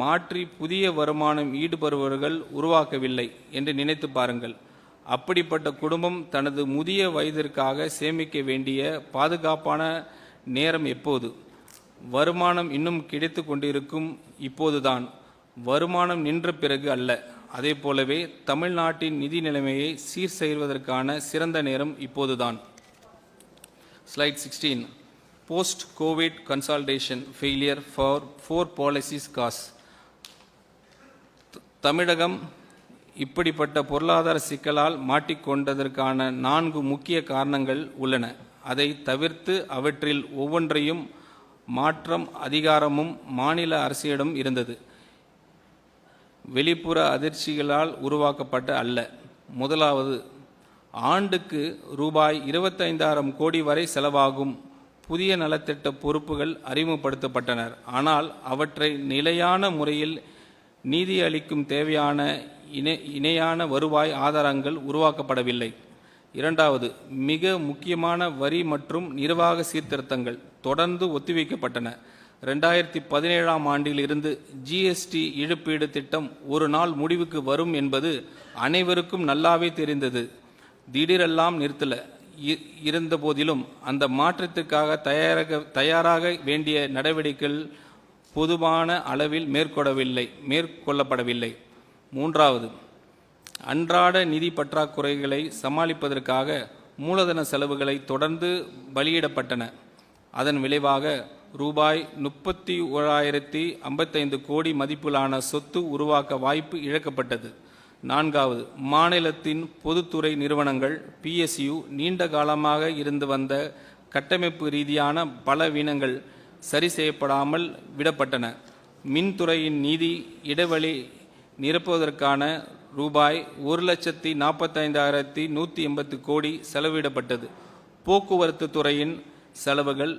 மாற்றி புதிய வருமானம் ஈடுபடுபவர்கள் உருவாக்கவில்லை என்று நினைத்து பாருங்கள். அப்படிப்பட்ட குடும்பம் தனது முதிய வயதிற்காக சேமிக்க வேண்டிய பாதுகாப்பான நேரம் எப்போது? வருமானம் இன்னும் கிடைத்து கொண்டிருக்கும் இப்போதுதான், வருமானம் நின்ற பிறகு அல்ல. அதே போலவே தமிழ்நாட்டின் நிதி நிலைமையை சீர் செய்வதற்கான சிறந்த நேரம் இப்போதுதான். Slide 16. Post Covid consultation failure for 4 policies cause. தமிழகம் இப்படிப்பட்ட பொருளாதார சிக்கலால் மாட்டிக்கொண்டதற்கான 4 முக்கிய காரணங்கள் உள்ளன. அதை தவிர்த்து அவற்றில் ஒவ்வொன்றையும் மாற்றம் அதிகாரமும் மாநில அரசிடம் இருந்தது. வெளிப்புற அதிர்ச்சிகளால் உருவாக்கப்பட்ட அல்ல. முதலாவது, ஆண்டுக்கு ரூபாய் 25,000 கோடி வரை செலவாகும் புதிய நலத்திட்ட பொறுப்புகள் அறிமுகப்படுத்தப்பட்டனர். ஆனால் அவற்றை நிலையான முறையில் நீதி அளிக்கும் தேவையான இணையான வருவாய் ஆதாரங்கள் உருவாக்கப்படவில்லை. இரண்டாவது, மிக முக்கியமான வரி மற்றும் நிர்வாக சீர்திருத்தங்கள் தொடர்ந்து ஒத்திவைக்கப்பட்டன. 2017ஆம் ஆண்டில் இருந்து ஜிஎஸ்டி இழப்பீடு திட்டம் ஒரு நாள் முடிவுக்கு வரும் என்பது அனைவருக்கும் நல்லாவே தெரிந்தது. திடீரெல்லாம் நிறுத்தல இருந்த போதிலும் அந்த மாற்றத்திற்காக தயாராக வேண்டிய நடவடிக்கைகள் பொதுவான அளவில் மேற்கொள்ளப்படவில்லை. மூன்றாவது, அன்றாட நிதி பற்றாக்குறைகளை சமாளிப்பதற்காக மூலதன செலவுகளை தொடர்ந்து பலியிடப்பட்டன. அதன் விளைவாக ரூபாய் 31,055 கோடி மதிப்பிலான சொத்து உருவாக்க வாய்ப்பு இழக்கப்பட்டது. நான்காவது, மாநிலத்தின் பொதுத்துறை நிறுவனங்கள் PSU நீண்ட காலமாக இருந்து வந்த கட்டமைப்பு ரீதியான பலவீனங்கள் சரி செய்யப்படாமல் விடப்பட்டன. மின்துறையின் நிதி இடைவெளி நிரப்புவதற்கான ரூபாய் 1,45,180 கோடி செலவிடப்பட்டது. போக்குவரத்து துறையின் செலவுகள்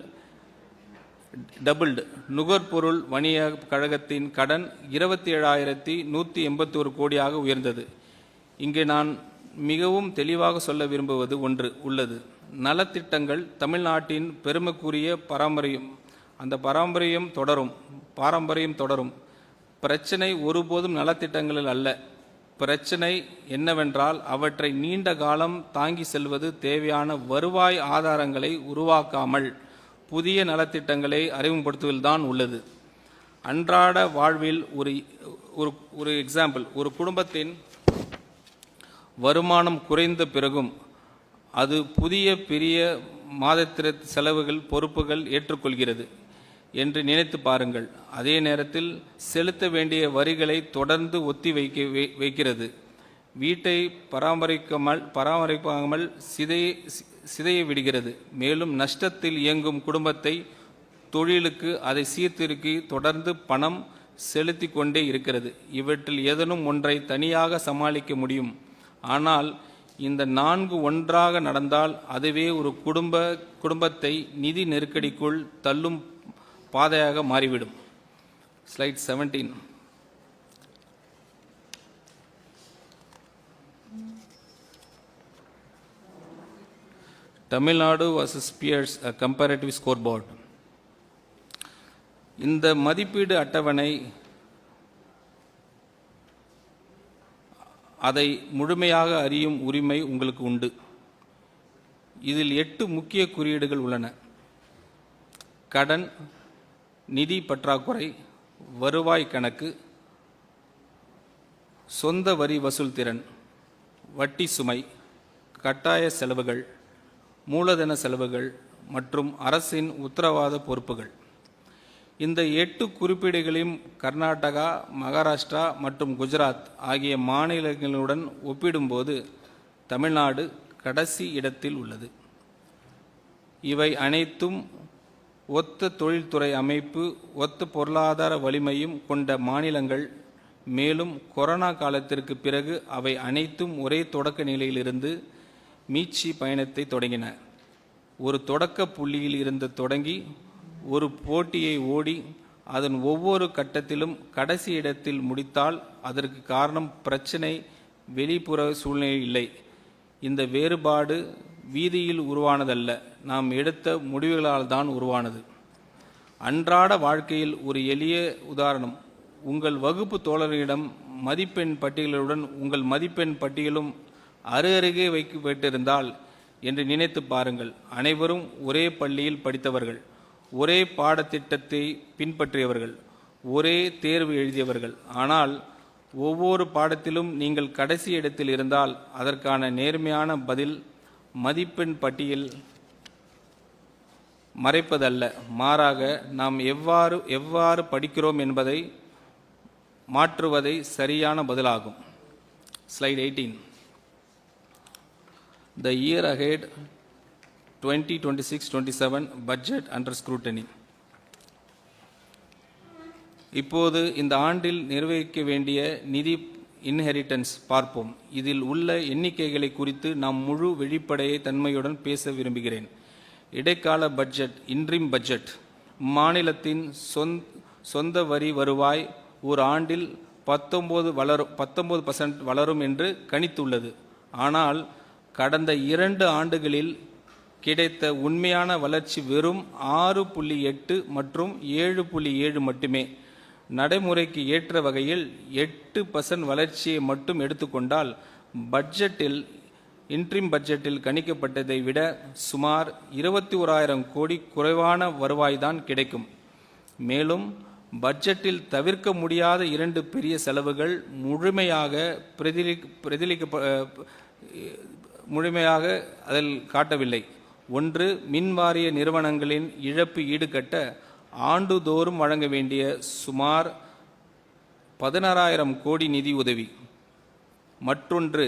டபுள்டு. நுகர்பொருள் வணிக கழகத்தின் கடன் 27,181 கோடியாக உயர்ந்தது. இங்கே நான் மிகவும் தெளிவாக சொல்ல விரும்புவது ஒன்று உள்ளது. நலத்திட்டங்கள் தமிழ்நாட்டின் பெருமைக்குரிய பாரம்பரியம் தொடரும். பிரச்சனை ஒருபோதும் நலத்திட்டங்களில் அல்ல. பிரச்சனை என்னவென்றால் அவற்றை நீண்ட காலம் தாங்கி செல்வது தேவையான வருவாய் ஆதாரங்களை உருவாக்காமல் புதிய நலத்திட்டங்களை அறிமுகப்படுத்துவதில்தான் உள்ளது. அன்றாட வாழ்வில் ஒரு எக்ஸாம்பிள், ஒரு குடும்பத்தின் வருமானம் குறைந்த பிறகும் அது புதிய பெரிய மாதத்திர செலவுகள் பொறுப்புகள் ஏற்றுக்கொள்கிறது என்று நினைத்து பாருங்கள். அதே நேரத்தில் செலுத்த வேண்டிய வரிகளை தொடர்ந்து ஒத்தி வைக்கிறது. வீட்டை பராமரிக்காமல் சிதைய விடுகிறது. மேலும் நஷ்டத்தில் இயங்கும் குடும்பத்தை தொழிலுக்கு அதை சீர்திருக்கி தொடர்ந்து பணம் செலுத்தி கொண்டே இருக்கிறது. இவற்றில் ஏதேனும் ஒன்றை தனியாக சமாளிக்க முடியும். ஆனால் இந்த 4 ஒன்றாக நடந்தால் அதுவே ஒரு குடும்பத்தை நிதி நெருக்கடிக்குள் தள்ளும் பாதையாக மாறிவிடும். Slide 17. Tamil Nadu vs peers a comparative scoreboard. இந்த மதிப்பீடு அட்டவணை அதை முழுமையாக அறியும் உரிமை உங்களுக்கு உண்டு. இதில் 8 முக்கிய குறியீடுகள் உள்ளன. கடன், நிதி பற்றாக்குறை, வருவாய் கணக்கு, சொந்த வரி வசூல் திறன், வட்டி சுமை, கட்டாய செலவுகள், மூலதன செலவுகள் மற்றும் அரசின் உத்தரவாத பொறுப்புகள். இந்த 8 குறிப்பீடுகளையும் கர்நாடகா, மகாராஷ்டிரா மற்றும் குஜராத் ஆகிய மாநிலங்களுடன் ஒப்பிடும்போது தமிழ்நாடு கடைசி இடத்தில் உள்ளது. இவை அனைத்தும் ஒத்த தொழில்துறை அமைப்பு, ஒத்த பொருளாதார வலிமையும் கொண்ட மாநிலங்கள். மேலும் கொரோனா காலத்திற்கு பிறகு அவை அனைத்தும் ஒரே தொடக்க நிலையிலிருந்து மீட்சி பயணத்தை தொடங்கின. ஒரு தொடக்க புள்ளியில் இருந்து தொடங்கி ஒரு போட்டியை ஓடி அதன் ஒவ்வொரு கட்டத்திலும் கடைசி இடத்தில் முடித்தால் அதற்கு காரணம் பிரச்சனை, வெளிப்புற சூழ்நிலை இல்லை. இந்த வேறுபாடு வீதியில் உருவானதல்ல, நாம் எடுத்த முடிவுகளால் தான் உருவானது. அன்றாட வாழ்க்கையில் ஒரு எளிய உதாரணம். உங்கள் வகுப்பு தோழர்களிடம் மதிப்பெண் பட்டியலுடன் உங்கள் மதிப்பெண் பட்டியலும் அருகருகே வைக்கப்பட்டிருந்தால் என்று நினைத்து பாருங்கள். அனைவரும் ஒரே பள்ளியில் படித்தவர்கள், ஒரே பாடத்திட்டத்தை பின்பற்றியவர்கள், ஒரே தேர்வு எழுதியவர்கள். ஆனால் ஒவ்வொரு பாடத்திலும் நீங்கள் கடைசி இடத்தில் இருந்தால் அதற்கான நேர்மையான பதில் மதிப்பெண் பட்டியல் மறைப்பதல்ல, மாறாக நாம் எவ்வாறு படிக்கிறோம் என்பதை மாற்றுவதே சரியான பதிலாகும். Slide 18. The year ahead 2026-27 budget under scrutiny. இப்போது இந்த ஆண்டில் நிர்வகிக்க வேண்டிய நிதி இன்ஹெரிட்டன்ஸ் பார்ப்போம். இதில் உள்ள எண்ணிக்கைகளை குறித்து நாம் முழு வெளிப்படையை தன்மையுடன் பேச விரும்புகிறேன். இடைக்கால பட்ஜெட், இன்ட்ரிம் பட்ஜெட், மாநிலத்தின் சொந்த வரி வருவாய் ஒரு ஆண்டில் 19% வளரும் என்று கணித்துள்ளது. ஆனால் கடந்த 2 ஆண்டுகளில் கிடைத்த உண்மையான வளர்ச்சி வெறும் 6.8 மற்றும் 7.7 மட்டுமே. நடைமுறைக்கு ஏற்ற வகையில் 8% வளர்ச்சியை மட்டும் எடுத்துக்கொண்டால் பட்ஜெட்டில் இன்ட்ரிம் பட்ஜெட்டில் கணிக்கப்பட்டதை விட சுமார் 21,000 கோடி குறைவான வருவாய்தான் கிடைக்கும். மேலும் பட்ஜெட்டில் தவிர்க்க முடியாத 2 பெரிய செலவுகள் முழுமையாக அதில் காட்டவில்லை. ஒன்று, மின்வாரிய நிறுவனங்களின் இழப்பு ஈடுகட்ட ஆண்டுதோறும் வழங்க வேண்டிய சுமார் 16,000 கோடி நிதி உதவி. மற்றொன்று,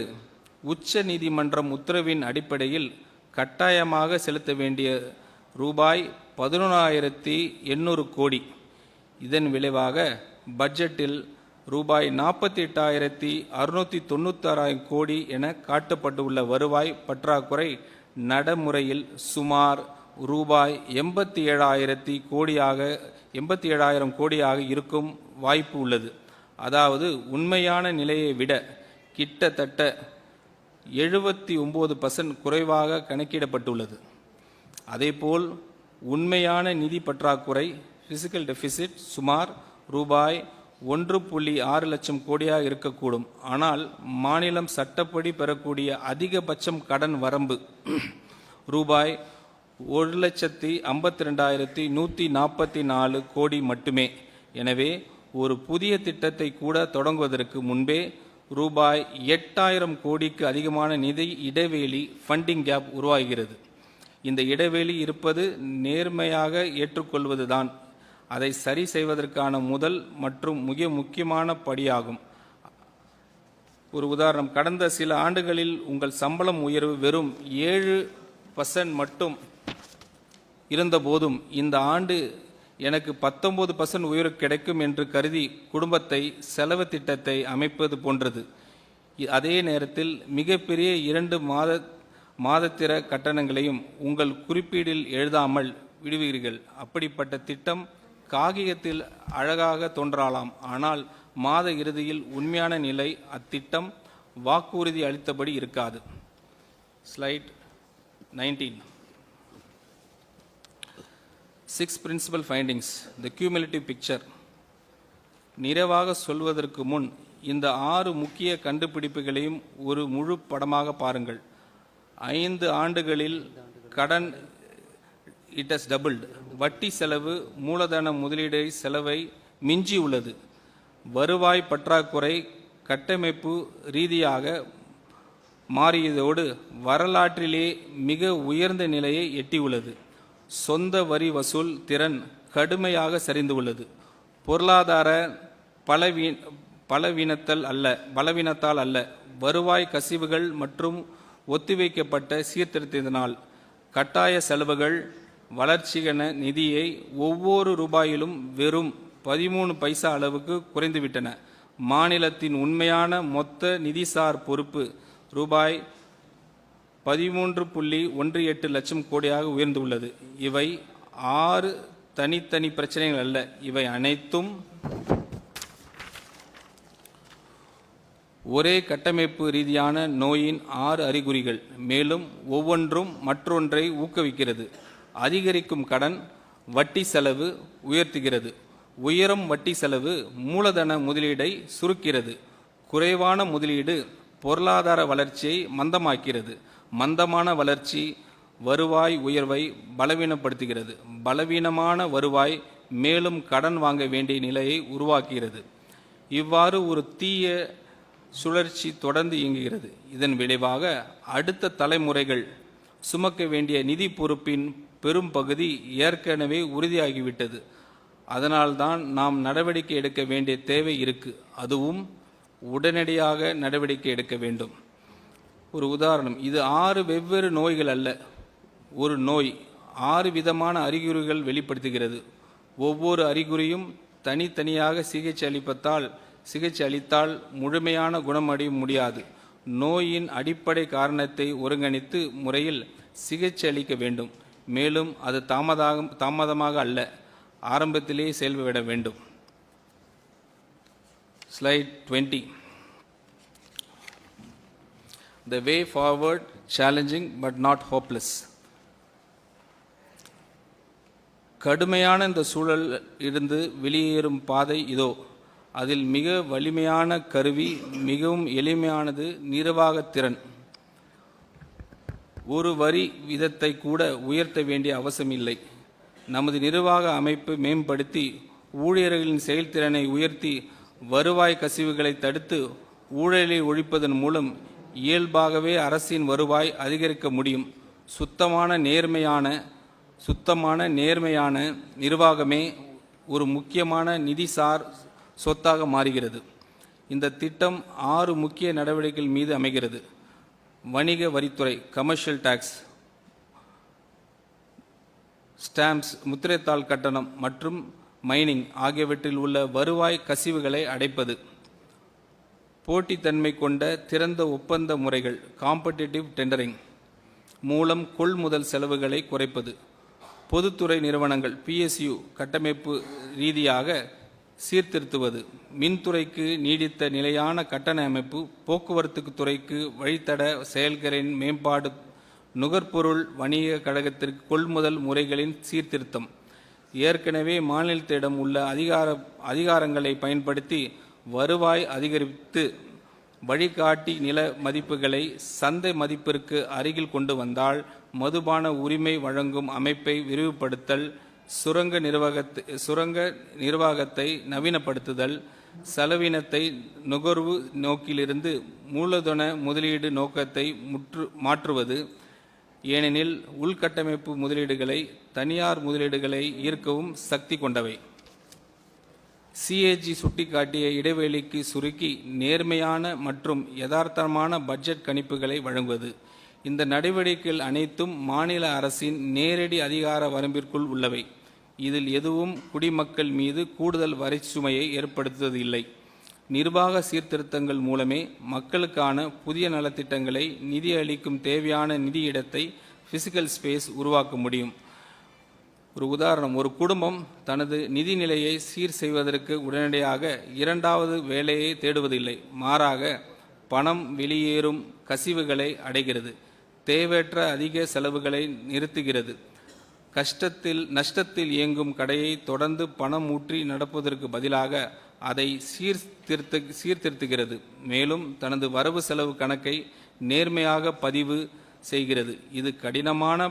உச்ச நீதிமன்றம் உத்தரவின் அடிப்படையில் கட்டாயமாக செலுத்த வேண்டிய ரூபாய் 11,800 கோடி. இதன் விளைவாக பட்ஜெட்டில் ரூபாய் 48,696 கோடி என காட்டப்பட்டுள்ள வருவாய் பற்றாக்குறை நடைமுறையில் சுமார் ரூபாய் 87,000 கோடியாக இருக்கும் வாய்ப்பு உள்ளது. அதாவது உண்மையான நிலையை விட கிட்டத்தட்ட 79% குறைவாக கணக்கிடப்பட்டுள்ளது. அதேபோல் உண்மையான நிதி பற்றாக்குறை பிசிக்கல் டெபிசிட் சுமார் ரூபாய் 1.6 லட்சம் கோடியாக இருக்கக்கூடும். ஆனால் மாநிலம் சட்டப்படி பெறக்கூடிய அதிகபட்சம் கடன் வரம்பு ரூபாய் 1,52,144 கோடி மட்டுமே. எனவே ஒரு புதிய திட்டத்தை கூட தொடங்குவதற்கு முன்பே ரூபாய் 8,000 கோடிக்கு அதிகமான நிதி இடைவெளி ஃபண்டிங் கேப் உருவாகிறது. இந்த இடைவெளி இருப்பது நேர்மையாக ஏற்றுக்கொள்வதுதான் அதை சரி செய்வதற்கான முதல் மற்றும் மிக முக்கியமான படியாகும். ஒரு உதாரணம், கடந்த சில ஆண்டுகளில் உங்கள் சம்பளம் உயர்வு வெறும் 7% மட்டும் இருந்தபோதும் இந்த ஆண்டு எனக்கு 19% உயர்வு கிடைக்கும் என்று கருதி குடும்பத்தை செலவு திட்டத்தை அமைப்பது போன்றது. அதே நேரத்தில் மிகப்பெரிய 2 மாதத்திர கட்டணங்களையும் உங்கள் குறிப்பீடில் எழுதாமல் விடுவீர்கள். அப்படிப்பட்ட திட்டம் காகிதத்தில் அழகாக தோன்றலாம், ஆனால் மாத இறுதியில் உண்மையான நிலை அத்திட்டம் வாக்குறுதி அளித்தபடி இருக்காது. Slide 19. 6 principal findings, the cumulative picture. நிறைவாக சொல்வதற்கு முன் இந்த 6 முக்கிய கண்டுபிடிப்புகளையும் ஒரு முழு படமாக பாருங்கள். 5 ஆண்டுகளில் கடன் it has doubled. வட்டி செலவு மூலதன முதலீடு செலவை மிஞ்சி உள்ளது. வருவாய் பற்றாக்குறை கட்டமைப்பு ரீதியாக மாறியதோடு வரலாற்றிலே மிக உயர்ந்த நிலையை எட்டியுள்ளது. சொந்த வரி வசூல் திறன் கடுமையாக சரிந்துள்ளது. பொருளாதார பலவீனத்தால் அல்ல, வருவாய் கசிவுகள் மற்றும் ஒத்திவைக்கப்பட்ட சீர்திருத்தத்தினால் கட்டாய செலவுகள் வளர்ச்சிகன நிதியை ஒவ்வொரு ரூபாயிலும் வெறும் 13 பைசா அளவுக்கு குறைந்துவிட்டன. மாநிலத்தின் உண்மையான மொத்த நிதிசார் பொறுப்பு ரூபாய் 13.18 லட்சம் கோடியாக உயர்ந்துள்ளது. இவை 6 தனித்தனி பிரச்சனைகள் அல்ல, இவை அனைத்தும் ஒரே கட்டமைப்பு ரீதியான நோயின் 6 அறிகுறிகள். மேலும் ஒவ்வொன்றும் மற்றொன்றை ஊக்குவிக்கிறது. அதிகரிக்கும் கடன் வட்டி செலவு உயர்த்துகிறது. உயரும் வட்டி செலவு மூலதன முதலீடை சுருக்கிறது. குறைவான முதலீடு பொருளாதார வளர்ச்சியை மந்தமாக்கிறது. மந்தமான வளர்ச்சி வருவாய் உயர்வை பலவீனப்படுத்துகிறது. பலவீனமான வருவாய் மேலும் கடன் வாங்க வேண்டிய நிலையை உருவாக்குகிறது. இவ்வாறு ஒரு தீய சுழற்சி தொடர்ந்து இயங்குகிறது. இதன் விளைவாக அடுத்த தலைமுறைகள் சுமக்க வேண்டிய நிதி பொறுப்பின் பெரும் பகுதி ஏற்கனவே உறுதியாகிவிட்டது. அதனால்தான் நாம் நடவடிக்கை எடுக்க வேண்டிய தேவை இருக்கு. அதுவும் உடனடியாக நடவடிக்கை எடுக்க வேண்டும். ஒரு உதாரணம், இது 6 வெவ்வேறு நோய்கள் அல்ல, ஒரு நோய் 6 விதமான அறிகுறிகள் வெளிப்படுத்துகிறது. ஒவ்வொரு அறிகுறியும் தனித்தனியாக சிகிச்சை அளித்தால் முழுமையான குணமடைய முடியாது. நோயின் அடிப்படை காரணத்தை ஒருங்கிணைத்து முறையில் சிகிச்சை அளிக்க வேண்டும். மேலும் அது தாமதமாக அல்ல, ஆரம்பத்திலேயே செயல்பட வேண்டும். Slide 20. The way forward, challenging but not hopeless. கடுமையான இந்த சூழல் இருந்து வெளியேறும் பாதை இதோ. அதில் மிக வலிமையான கருவி, மிகவும் எளிமையானது நிர்வாகத்திறன். ஒரு வரி விதத்தை கூட உயர்த்த வேண்டிய அவசியம் இல்லை. நமது நிர்வாக அமைப்பை மேம்படுத்தி ஊழியர்களின் செயல்திறனை உயர்த்தி வருவாய் கசிவுகளை தடுத்து ஊழலை ஒழிப்பதன் மூலம் இயல்பாகவே அரசின் வருவாய் அதிகரிக்க முடியும். சுத்தமான நேர்மையான நிர்வாகமே ஒரு முக்கியமான நிதிசார் சொத்தாக மாறுகிறது. இந்த திட்டம் 6 முக்கிய நடவடிக்கைகள் மீது அமைகிறது. வணிக வரித்துறை, கமர்ஷியல் டாக்ஸ், ஸ்டாம்ப்ஸ், முத்திரைத்தாள் கட்டணம் மற்றும் மைனிங் ஆகியவற்றில் உள்ள வருவாய் கசிவுகளை அடைப்பது. போட்டித்தன்மை கொண்ட திறந்த ஒப்பந்த முறைகள், காம்படிட்டிவ் டெண்டரிங் மூலம் கொள்முதல் செலவுகளை குறைப்பது. பொதுத்துறை நிறுவனங்கள், PSU கட்டமைப்பு ரீதியாக சீர்திருத்துவது. மின்துறைக்கு நீடித்த நிலையான கட்டண அமைப்பு, போக்குவரத்து துறைக்கு வழித்தட செயல்களின் மேம்பாடு, நுகர்பொருள் வணிக கழகத்திற்கு கொள்முதல் முறைகளின் சீர்திருத்தம். ஏற்கனவே மாநிலத்திடம் உள்ள அதிகாரங்களை பயன்படுத்தி வருவாய் அதிகரித்து வழிகாட்டி நில மதிப்புகளை சந்தை மதிப்பிற்கு அருகில் கொண்டு வந்தால், மதுபான உரிமை வழங்கும் அமைப்பை விரிவுபடுத்தல், சுரங்க நிர்வாகத்தை நவீனப்படுத்துதல், செலவினத்தை நுகர்வு நோக்கிலிருந்து மூலதன முதலீடு நோக்கத்தை மாற்றுவது. ஏனெனில் உள்கட்டமைப்பு முதலீடுகளை தனியார் முதலீடுகளை ஈர்க்கவும் சக்தி கொண்டவை. CAG சுட்டிக்காட்டிய இடைவெளிக்கு சுருக்கி நேர்மையான மற்றும் யதார்த்தமான பட்ஜெட் கணிப்புகளை வழங்குவது. இந்த நடவடிக்கைகள் அனைத்தும் மாநில அரசின் நேரடி அதிகார வரம்பிற்குள் உள்ளவை. இதில் எதுவும் குடிமக்கள் மீது கூடுதல் வரி சுமையை ஏற்படுத்துவதில்லை. நிர்வாக சீர்திருத்தங்கள் மூலமே மக்களுக்கான புதிய நலத்திட்டங்களை நிதி அளிக்கும் தேவையான நிதி இடத்தை, பிசிக்கல் ஸ்பேஸ் உருவாக்க முடியும். ஒரு உதாரணம், ஒரு குடும்பம் தனது நிதி நிலையை சீர் செய்வதற்கு உடனடியாக 2வது வேலையை தேடுவதில்லை. மாறாக பணம் வெளியேறும் கசிவுகளை அடைகிறது, தேவையற்ற அதிக செலவுகளை நிறுத்துகிறது. நஷ்டத்தில் இயங்கும் கடையை தொடர்ந்து பணம் ஊற்றி நடப்பதற்கு பதிலாக அதை சீர்திருத்துகிறது. மேலும் தனது வரவு செலவு கணக்கை நேர்மையாக பதிவு செய்கிறது. இது கடினமான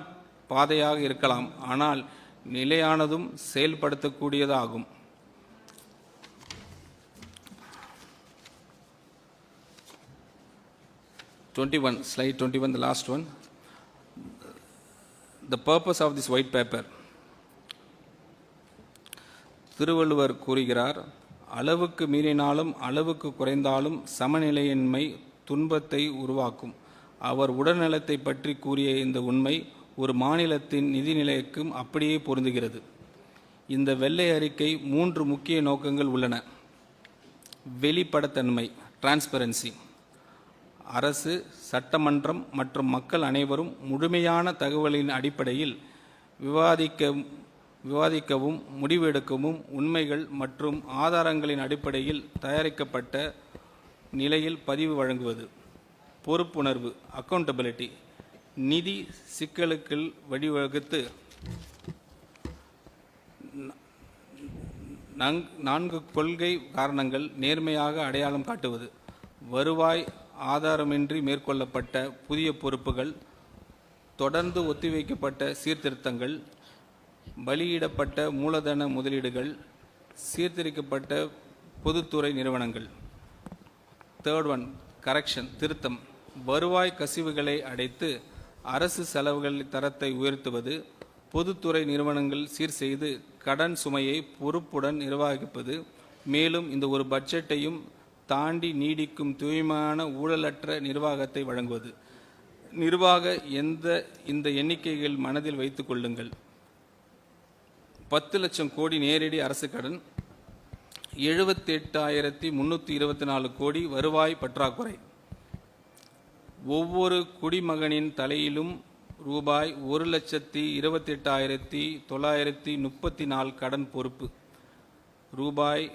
பாதையாக இருக்கலாம், ஆனால் நிலையானதும் செயல்படுத்தக்கூடியதாகும். Slide 21, the last one. The purpose of this white paper. Thiruvalluvar கூறுகிறார், அளவுக்கு மீறினாலும் அளவுக்கு குறைந்தாலும் சமநிலையின்மை துன்பத்தை உருவாக்கும். அவர் உடல்நலத்தை பற்றி கூறிய இந்த உண்மை ஒரு மாநிலத்தின் நிதிநிலைக்கும் அப்படியே பொருந்துகிறது. இந்த வெள்ளை அறிக்கை 3 முக்கிய நோக்கங்கள் உள்ளன. வெளிப்படைத்தன்மை, டிரான்ஸ்பரன்சி. அரசு, சட்டமன்றம் மற்றும் மக்கள் அனைவரும் முழுமையான தகவலின் அடிப்படையில் விவாதிக்கவும் முடிவெடுக்கவும் உண்மைகள் மற்றும் ஆதாரங்களின் அடிப்படையில் தயாரிக்கப்பட்ட நிலையில் பதிவு வழங்குவது. பொறுப்புணர்வு, அக்கௌண்டபிலிட்டி. நிதி சிக்கலுக்கு வழிவகுத்து 4 கொள்கை காரணங்கள் நேர்மையாக அடையாளம் காட்டுவது. வருவாய் ஆதாரமின்றி மேற்கொள்ளப்பட்ட புதிய பொறுப்புகள், தொடர்ந்து ஒத்திவைக்கப்பட்ட சீர்திருத்தங்கள், பலியிடப்பட்ட மூலதன முதலீடுகள், சீர்திருத்தப்பட்ட பொதுத்துறை நிறுவனங்கள். 3rd கரெக்ஷன், திருத்தம். வருவாய் கசிவுகளை அடைத்து அரசு செலவுகள் தரத்தை உயர்த்துவது, பொதுத்துறை நிறுவனங்கள் சீர் செய்து கடன் சுமையை பொறுப்புடன் நிர்வகிப்பது. மேலும் இந்த ஒரு பட்ஜெட்டையும் தாண்டி நீடிக்கும் தூய்மையான ஊழலற்ற நிர்வாகத்தை வழங்குவது. இந்த எண்ணிக்கைகள் மனதில் வைத்துக் கொள்ளுங்கள். 10 லட்சம் கோடி நேரடி அரசு கடன், 78,324 கோடி வருவாய் பற்றாக்குறை. ஒவ்வொரு குடிமகனின் தலையிலும் ரூபாய் 1,28,934 கடன் பொறுப்பு. ரூபாய்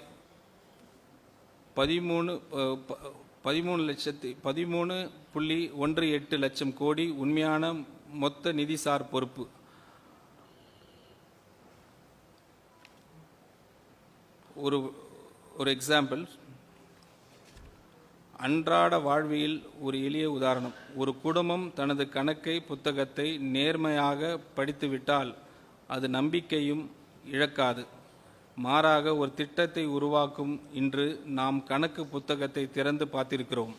13.18 லட்சம் கோடி உண்மையான மொத்த நிதிசார் பொறுப்பு. ஒரு எக்ஸாம்பிள், அன்றாட வாழ்வியல் ஒரு எளிய உதாரணம். ஒரு குடும்பம் தனது கணக்கை புத்தகத்தை நேர்மையாக படித்துவிட்டால் அது நம்பிக்கையும் இழக்காது. மாறாக ஒரு திட்டத்தை உருவாக்கும் இன்று நாம் கணக்கு புத்தகத்தை திறந்து பார்த்திருக்கிறோம்.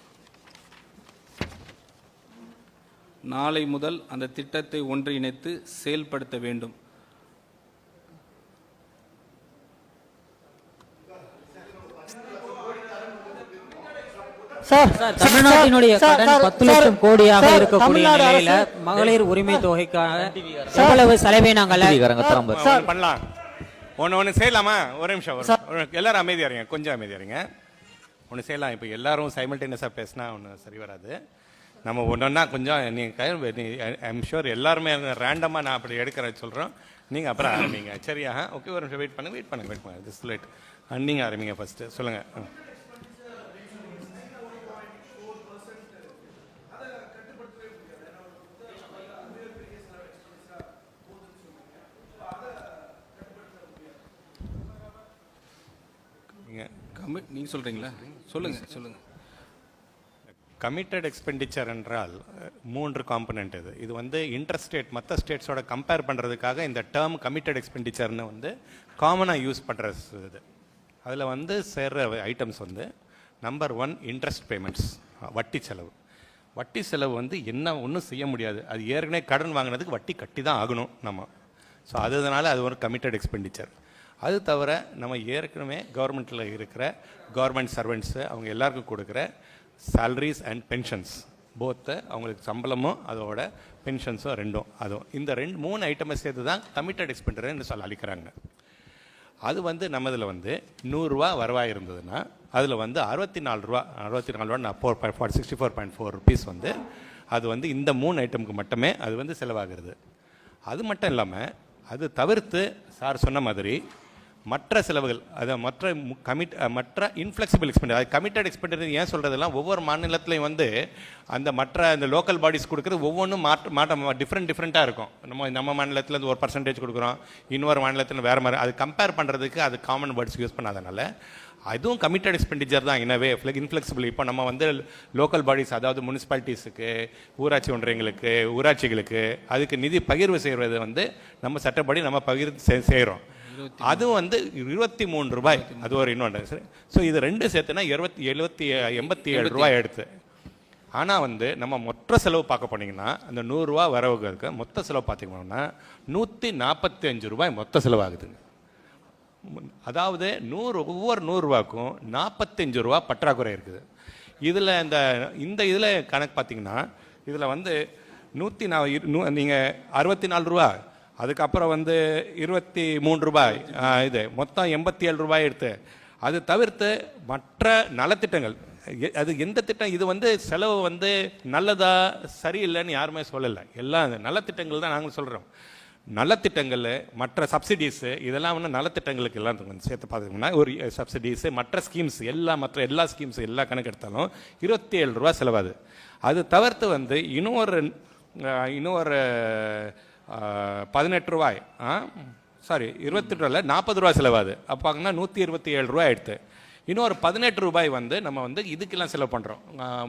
நாளை முதல் அந்த திட்டத்தை ஒன்றிணைத்து செயல்படுத்த வேண்டும். தமிழ்நாட்டினுடைய கடன் 10 லட்சம் கோடியாக இருக்கக்கூடிய நிலையில மகளிர் உரிமை தொகைக்காக எவ்வளவு செலவினங்களை பண்ணலாம்? ஒன்று செய்யலாமா? ஒரு நிமிஷம், எல்லாரும் அமைதியா இருங்க, கொஞ்சம் அமைதியா இருங்க. ஒன்று செய்யலாம். இப்போ எல்லாரும் சைமல்டேனியஸாக பேசினா ஒன்று சரி வராது. நம்ம ஒன்றா கொஞ்சம் ஐம் ஷூர் எல்லாருமே ரேண்டமாக நான் அப்படி எடுக்கிற சொல்கிறோம். நீங்கள் அப்புறம் ஆரம்பிங்க, சரியா? ஓகே, ஒரு நிமிஷம் வெயிட் பண்ணுங்க. This late. நீங்கள் ஆரம்பிங்க ஃபஸ்ட்டு, சொல்லுங்கள். நீங்கள் சொல்கிறீங்களா? சொல்லுங்கள். கமிட்டட் எக்ஸ்பெண்டிச்சர் என்றால் 3 காம்பனண்ட். இது வந்து இன்டர்ஸ்டேட் மற்ற ஸ்டேட்ஸோட கம்பேர் பண்ணுறதுக்காக இந்த டேர்ம் கமிட்டட் எக்ஸ்பெண்டிச்சர்னு வந்து காமனாக யூஸ் பண்ணுற இது. அதில் வந்து சேர்ற ஐட்டம்ஸ் வந்து நம்பர் 1 இன்ட்ரெஸ்ட் பேமெண்ட்ஸ், வட்டி செலவு. வட்டி செலவு வந்து என்ன ஒன்றும் செய்ய முடியாது, அது ஏற்கனவே கடன் வாங்கினதுக்கு வட்டி கட்டி தான் ஆகணும் நம்ம. ஸோ அதனால அது ஒரு கமிட்டட் எக்ஸ்பெண்டிச்சர். அது தவிர நம்ம ஏற்கனவே கவர்மெண்ட்டில் இருக்கிற கவர்மெண்ட் சர்வெண்ட்ஸு அவங்க எல்லாருக்கும் கொடுக்குற சேலரிஸ் அண்ட் பென்ஷன்ஸ், போத்து அவங்களுக்கு சம்பளமும் அதோட பென்ஷன்ஸும் ரெண்டும், அதுவும் இந்த 3 ஐட்டமை சேர்த்து தான் கமிட்டட் எக்ஸ்பெண்டிச்சர்னு சொல்ல அளிக்கிறாங்க. அது வந்து நம்மதில் வந்து 100 ரூபா வருவாய் இருந்ததுன்னா அதில் வந்து 64 ரூபா 64.4 ருபீஸ் வந்து அது வந்து இந்த 3 ஐட்டமுக்கு மட்டுமே அது வந்து செலவாகிறது. அது மட்டும் இல்லாமல் அது தவிர்த்து சார் சொன்ன மாதிரி மற்ற செலவுகள், அதை மற்ற இன்ஃப்ளெக்சிபிள் எக்ஸ்பெண்டிச்சர், அது கமிட்டட் எக்ஸ்பெண்டிச்சர் ஏன் சொல்கிறதெல்லாம் ஒவ்வொரு மாநிலத்திலையும் வந்து அந்த லோக்கல் பாடிஸ் கொடுக்குறது ஒவ்வொன்றும் டிஃப்ரெண்ட்டாக இருக்கும். நம்ம மாநிலத்தில் வந்து 1% கொடுக்குறோம், இன்னொரு மாநிலத்தில் வேறு மாதிரி. அது கம்பேர் பண்ணுறதுக்கு அது காமன் வேர்ட்ஸ் யூஸ் பண்ணாதனால அதுவும் கமிட்டட் எக்ஸ்பெண்டிச்சர் தான் இனவே இன்ஃப்ளெக்சிபிள். இப்போ நம்ம வந்து லோக்கல் பாடிஸ், அதாவது முனிசிபாலிட்டிஸுக்கு, ஊராட்சி ஒன்றியங்களுக்கு, ஊராட்சிகளுக்கு அதுக்கு நிதி பகிர்வு செய்வது வந்து நம்ம சட்டப்படி நம்ம பகிர்வு செய்கிறோம். அதுவும் வந்து 23 ரூபாய், அது ஒரு இன்னொன்று. சரி, ஸோ இது 2 சேர்த்துனா 87 ரூபாய் எடுத்து. ஆனால் வந்து நம்ம மொத்த செலவு பார்க்க போனீங்கன்னா அந்த 100 ரூபா வரவுக்கு மொத்த செலவு பார்த்தீங்கன்னா 145 ரூபாய் மொத்த செலவாகுதுங்க. அதாவது ஒவ்வொரு 100 ரூபாய்க்கும் 45 ரூபா பற்றாக்குறை இருக்குது. இதில் இந்த இதில் கணக்கு பார்த்தீங்கன்னா இதில் வந்து நீங்கள் 64 ரூபா, அதுக்கப்புறம் வந்து 23 ரூபாய், இது மொத்தம் 87 ரூபாய் எடுத்து, அது தவிர்த்து மற்ற நலத்திட்டங்கள் அது எந்த திட்டம் இது வந்து செலவு வந்து நல்லதா சரியில்லைன்னு யாருமே சொல்லலை. எல்லாம் நலத்திட்டங்கள் தான் நாங்கள் சொல்கிறோம். நலத்திட்டங்கள் மற்ற சப்சிடிஸு இதெல்லாம் வந்து நலத்திட்டங்களுக்கு எல்லாம் சேர்த்து பார்த்தீங்கன்னா ஒரு சப்சிடிஸு மற்ற ஸ்கீம்ஸ் மற்ற எல்லா ஸ்கீம்ஸ் எல்லா கணக்கு எடுத்தாலும் 27 ரூபா செலவாது. அது தவிர்த்து வந்து இன்னொரு 18 ரூபாய், சாரி 28 ரூபாயில் 40 ரூபா செலவாது. அப்போ 127 ரூபாய் எடுத்து இன்னொரு 18 ரூபாய் வந்து நம்ம வந்து இதுக்கெல்லாம் செலவு பண்ணுறோம்.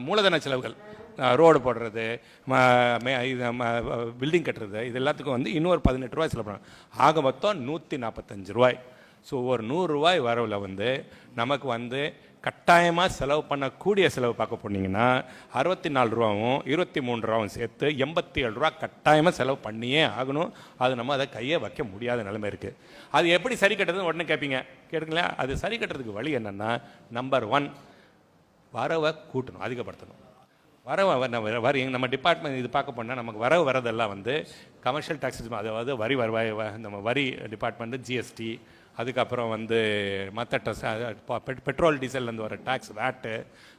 மூலதன செலவுகள், ரோடு போடுறது, பில்டிங் கட்டுறது, இது எல்லாத்துக்கும் வந்து இன்னொரு 18 ரூபாய் செலவு பண்ணுறோம். ஆக மொத்தம் 145 ரூபாய். ஸோ ஒரு 100 ரூபாய் வரவில் வந்து நமக்கு வந்து கட்டாயமாக செலவு பண்ணக்கூடிய செலவு பார்க்க போனீங்கன்னா 64 ரூபாவும் 23 ரூபாவும் சேர்த்து 87 ரூபா கட்டாயமாக செலவு பண்ணியே ஆகணும். அது நம்ம அதை கையை வைக்க முடியாத நிலைமை இருக்குது. அது எப்படி சரி கட்டுறதுன்னு உடனே கேட்பீங்க. கேட்டுங்களா? அது சரி கட்டுறதுக்கு வழி என்னென்னா, நம்பர் 1 வரவை கூட்டணும், அதிகப்படுத்தணும். வரி நம்ம டிபார்ட்மெண்ட் இது பார்க்க போனால் நமக்கு வரதெல்லாம் வந்து கமர்ஷியல் டாக்ஸஸ், அதாவது வரி வருவாய், நம்ம வரி டிபார்ட்மெண்ட்டு, ஜிஎஸ்டி, அதுக்கப்புறம் வந்து மற்ற பெட்ரோல் டீசல்லேருந்து வர டேக்ஸ், வேட்டு,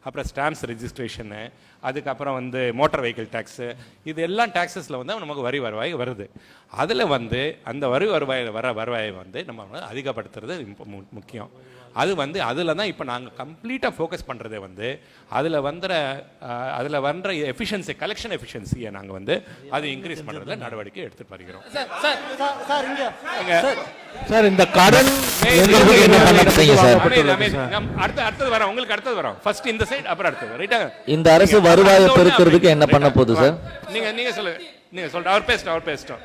அப்புறம் ஸ்டாம்ப்ஸ் ரெஜிஸ்ட்ரேஷனு, அதுக்கப்புறம் வந்து மோட்டார் வெஹிக்கிள் டேக்ஸு, இது எல்லாம் டேக்ஸஸில் வந்து நமக்கு வரி வருவாய் வருது. அதில் வந்து அந்த வரி வருவாயை வந்து நம்ம அதிகப்படுத்துறது முக்கியம். அது வந்து அதில் தான் இப்போ நாங்கள் கம்ப்ளீட்டாக ஃபோக்கஸ் பண்ணுறதே வந்து அதில் வந்த எஃபிஷியன்சி, கலெக்ஷன் எஃபிஷியன்சியை நாங்கள் வந்து அது இன்க்ரீஸ் பண்ணுறதுல நடவடிக்கை எடுத்துகிட்டு வருகிறோம். சார் இந்த கடன் அடுத்தது வரோம், உங்களுக்கு அடுத்தது வரோம். ஃபர்ஸ்ட் இந்த சைடு, அப்புறம் அடுத்தது. ரைட்டா? இந்த அரசு வருவாயை பெருக்கிறதுக்கு என்ன பண்ண போகுது சார்? நீங்க சொல்லுங்க, நீங்க சொல்ற. அவர் பேசட்டும்.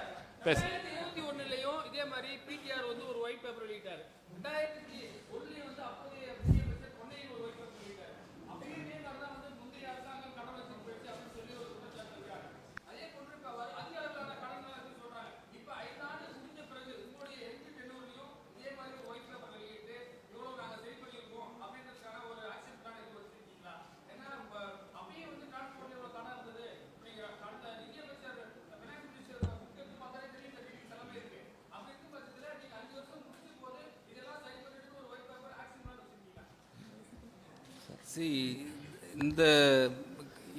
இந்த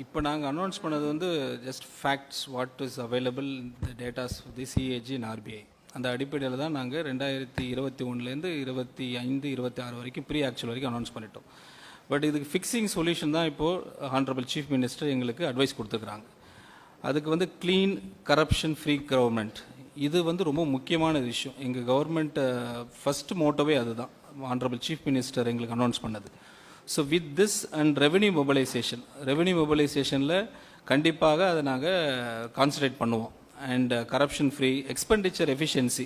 இப்போ நாங்கள் அனௌன்ஸ் பண்ணது வந்து just facts, what is available இந்த datas the CAG and RBI. அந்த அடிப்படையில் தான் நாங்கள் 2021 25, 26 வரைக்கும் ப்ரீ ஆக்சுவல் வரைக்கும் அனௌன்ஸ் பண்ணிட்டோம். பட் இதுக்கு ஃபிக்ஸிங் சொல்யூஷன் தான் இப்போது ஹானரபிள் சீஃப் மினிஸ்டர் எங்களுக்கு அட்வைஸ் கொடுத்துருக்குறாங்க. அதுக்கு வந்து க்ளீன், கரப்ஷன் ஃப்ரீ கவர்மெண்ட், இது வந்து ரொம்ப முக்கியமான விஷயம். எங்கள் கவர்மெண்ட் ஃபஸ்ட்டு மோட்டோவே அதுதான் ஹானரபிள் சீஃப் மினிஸ்டர் எங்களுக்கு அனௌன்ஸ் பண்ணது. So with this and revenue மொபைலைசேஷனில் கண்டிப்பாக அதை நாங்கள் கான்சன்ட்ரேட் பண்ணுவோம். And corruption free, expenditure efficiency,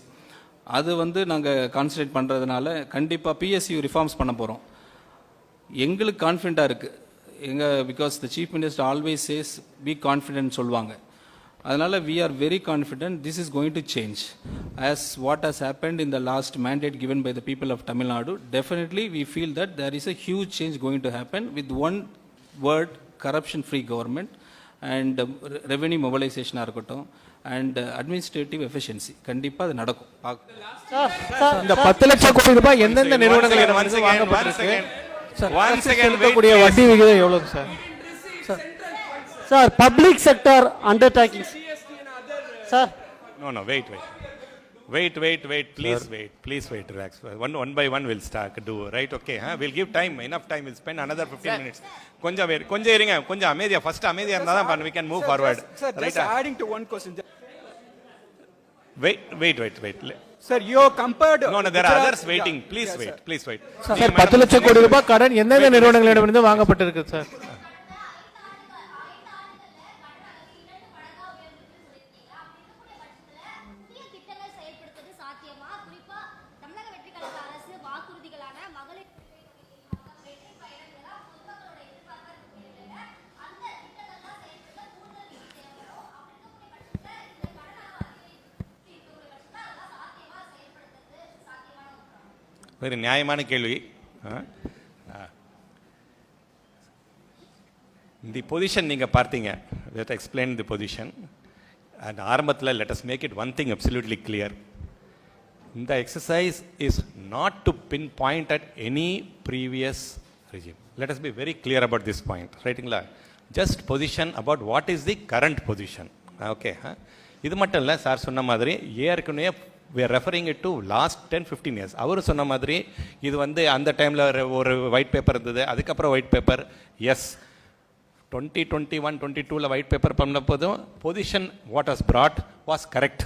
அது வந்து நாங்கள் கான்சன்ட்ரேட் பண்ணுறதுனால கண்டிப்பாக பிஎஸ்யூ ரிஃபார்ம்ஸ் பண்ண போகிறோம். எங்களுக்கு கான்ஃபிடண்ட்டாக இருக்குது because the chief minister always says be confident சொல்லுவாங்க. அதனால் we are very confident this is going to change. As what has happened in the last mandate given by the people of Tamil Nadu, definitely we feel that there is a huge change going to happen with one word, corruption free government and revenue mobilization இருக்கட்டும் and administrative efficiency. கண்டிப்பா அது நடக்கும். இந்த 10 லட்சம் கோடி ரூபாய் எந்தெந்த நிறுவனங்கள் வாங்கப்பட்டிருக்கு? கூடிய வட்டி விகிதம் எவ்வளவு sir? Sir, public sector undertakings. Sir. No, wait. Please wait, relax. One by one we'll start do, right? Okay, we'll give time, enough time. We'll spend another 15 minutes. கொஞ்சம் இருங்க, கொஞ்சம் அமைதியா, first அமைதியா இருந்தா தான் we can move forward. Sir, just adding to one question. Wait. Sir, you compared. No, there are others waiting. Please wait. Sir 10 லட்சம் கோடி ரூபாய் கடன் எந்தெந்த நிறுவனங்களிடமிருந்து வாங்கப்பட்டிருக்கு சார்? வெரி நியாயமான கேள்வி. தி பொசிஷன் நீங்கள் பார்த்தீங்க. Let explain the position. And ஆரம்பத்தில் let us make it one thing absolutely clear. இந்த exercise is not to pinpoint at any previous regime. Let us be very clear about this point. ரைட்டுங்களா? Just position about what is the current position. Okay, இது மட்டும் இல்லை, sir சொன்ன மாதிரி ஏற்கனவே we are referring it to last 10-15 years. அவர் சொன்ன மாதிரி இது வந்து அந்த டைமில் ஒரு ஒயிட் பேப்பர் இருந்தது, அதுக்கப்புறம் white paper. Yes, 2021-22 white paper பண்ண போதும் position what was brought was correct.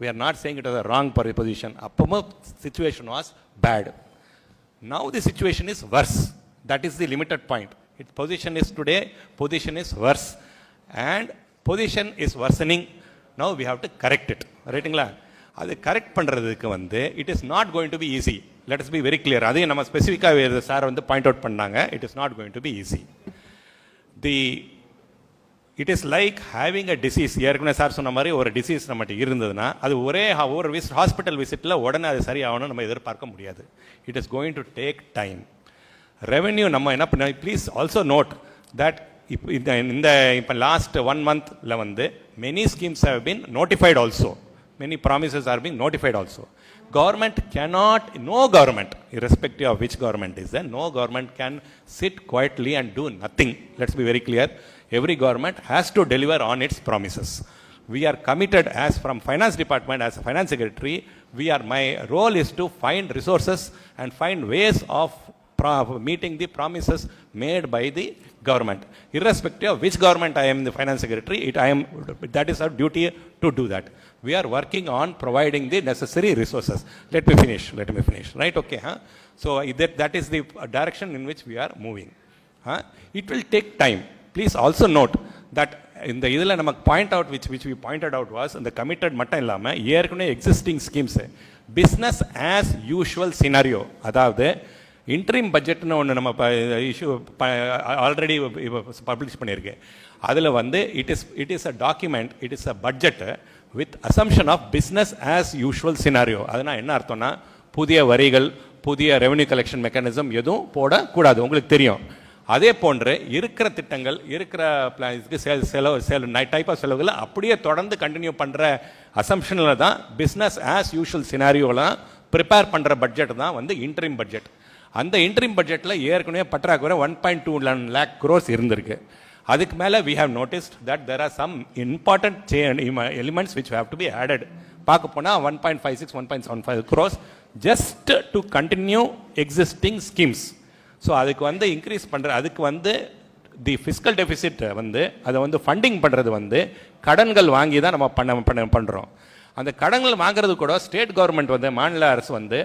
We are not saying it was a wrong position. அப்பவும் situation was bad. Now the situation is worse. That is the limited point. Its position is today, position is worse. And position is worsening. Now we have to correct it. ரைட்டுங்களா? அது correct பண்ணுறதுக்கு வந்து it is not going to be easy. Let us be very clear. அதையும் நம்ம ஸ்பெசிஃபிக்காக sir வந்து point out பண்ணாங்க. It is not going to be easy. It is like having a disease. ஏற்கனவே சார் சொன்ன மாதிரி ஒரு டிசீஸ் நம்மகிட்ட இருந்ததுன்னா அது ஒரு ஹாஸ்பிட்டல் விசிட்டில் உடனே அது சரியாகணும்னு நம்ம எதிர்பார்க்க முடியாது. It is going to take time. Revenue நம்ம என்ன பண்ண, ப்ளீஸ் ஆல்சோ நோட் தட் இப்போ லாஸ்ட் 1 monthல வந்து many schemes have been notified also. Many promises are being notified also. Government cannot, no government, irrespective of which government is there, no government can sit quietly and do nothing. Let's be very clear. Every government has to deliver on its promises. We are committed as from finance department, as a finance secretary, my role is to find resources and find ways of meeting the promises made by the government. Irrespective of which government I am the finance secretary, that is our duty to do that. We are working on providing the necessary resources. Let me finish. Right? Okay. So that is the direction in which we are moving. It will take time. Please also note that in the idhula namak point out which we pointed out was the committed mattam illama ஏற்கனவே existing schemes business as usual scenario. அதாவது interim பட்ஜெட்னு ஒன்று நம்ம issue already publish பண்ணியிருக்கேன். அதில் வந்து it is a document, it is a budget with assumption of business as usual scenario. அதனால் என்ன அர்த்தம்னா புதிய வரிகள், புதிய ரெவென்யூ கலெக்ஷன் மெக்கானிசம் எதுவும் போடக்கூடாது. உங்களுக்கு தெரியும். அதே போன்று இருக்கிற திட்டங்கள், இருக்கிற செலவு டைப் ஆஃப் செலவுகளை அப்படியே தொடர்ந்து கண்டினியூ பண்ணுற அசம்ஷனில் தான் பிஸ்னஸ் ஆஸ் யூஷுவல் சினாரியோலாம் ப்ரிப்பேர் பண்ணுற பட்ஜெட் தான் வந்து இன்ட்ரீம் பட்ஜெட். அந்த இன்ட்ரீம் பட்ஜெட்டில் ஏற்கனவே பற்றாக்குறை 1.2 lakh crores இருந்திருக்கு. அதுக்கு மேலே we have noticed that there are some important elements which have to be added. பார்க்க போனால் 1.56, 1.75 crores just to continue existing schemes. So அதுக்கு வந்து இன்க்ரீஸ் பண்ணுற, அதுக்கு வந்து தி ஃபிஸ்கல் டெபிசிட் வந்து அதை வந்து ஃபண்டிங் பண்ணுறது வந்து கடன்கள் வாங்கி தான் நம்ம பண்ணுறோம். அந்த கடன்கள் வாங்குறது கூட ஸ்டேட் கவர்மெண்ட் வந்து, மாநில அரசு வந்து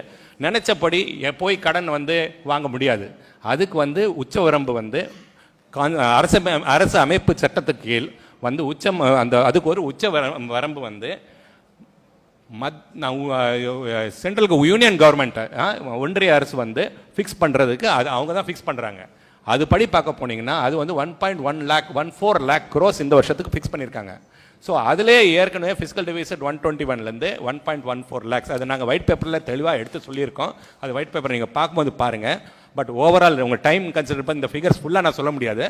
நினைச்சபடி போய் கடன் வந்து வாங்க முடியாது. அதுக்கு வந்து உச்ச வரம்பு வந்து அரசு அமைப்பு சட்டத்துக்கு கீழ் வந்து அதுக்கு ஒரு உச்ச வரம்பு வந்து சென்ட்ரல் யூனியன் கவர்மெண்ட், ஒன்றிய அரசு வந்து ஃபிக்ஸ் பண்ணுறதுக்கு அவங்க தான் ஃபிக்ஸ் பண்ணுறாங்க. அதுபடி பார்க்க போனீங்கன்னா அது வந்து 1.14 lakh crores இந்த வருஷத்துக்கு ஃபிக்ஸ் பண்ணியிருக்காங்க. ஸோ அதிலே ஏற்கனவே ஃபிஸ்கல் டெபிசிட் 121லேருந்து 1.14 lakhs. அது நாங்கள் ஒயிட் பேப்பரில் தெளிவாக எடுத்து சொல்லியிருக்கோம். அது ஒயிட் பேப்பர் நீங்கள் பார்க்கும்போது பாருங்கள். பட் ஓவரால் உங்கள் டைம் கன்சிடர் பண்ணி இந்த ஃபிகர்ஸ் ஃபுல்லாக நான் சொல்ல முடியாது.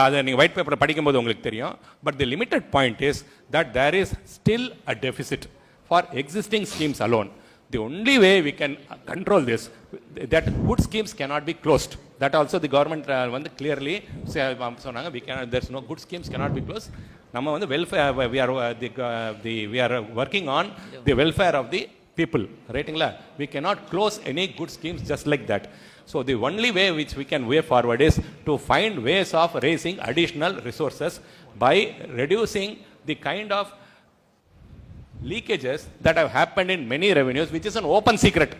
அதை நீங்கள் ஒயிட் பேப்பரை படிக்கும்போது உங்களுக்கு தெரியும். But the limited point is that there is still a deficit for existing schemes alone. The only way we can control this, that good schemes cannot be closed. That also the government வந்து clearly சொன்னாங்க, there's no good schemes cannot be closed. நம்ம வந்து welfare, we are working on the welfare of the people. ரைட்டுங்களா? We cannot close any good schemes just like that. So the only way which we can way forward is to find ways of raising additional resources by reducing the kind of leakages that have happened in many revenues, which is an open secret.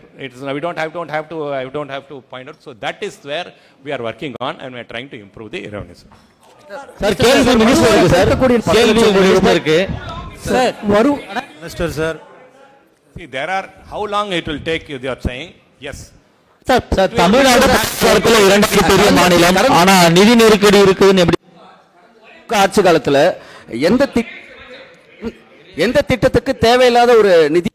I don't have to point out. So that is where we are working on, and we are trying to improve the revenues. Sir, கேள்வி மினிஸ்டருக்கு sir. கேள்வி மினிஸ்டருக்கு sir. Minister sir. See, there are, how long it will take, you are saying? Yes. Sir, Tamil Nadu பொறுத்தவரை 2 பெரிய மாநிலம், ஆனா நிதி நெருக்கடி இருக்குதுன்னு எப்படி ஆட்சி காலத்துல எந்த திட்டத்துக்கு தேவையில்லாத ஒரு நிதி,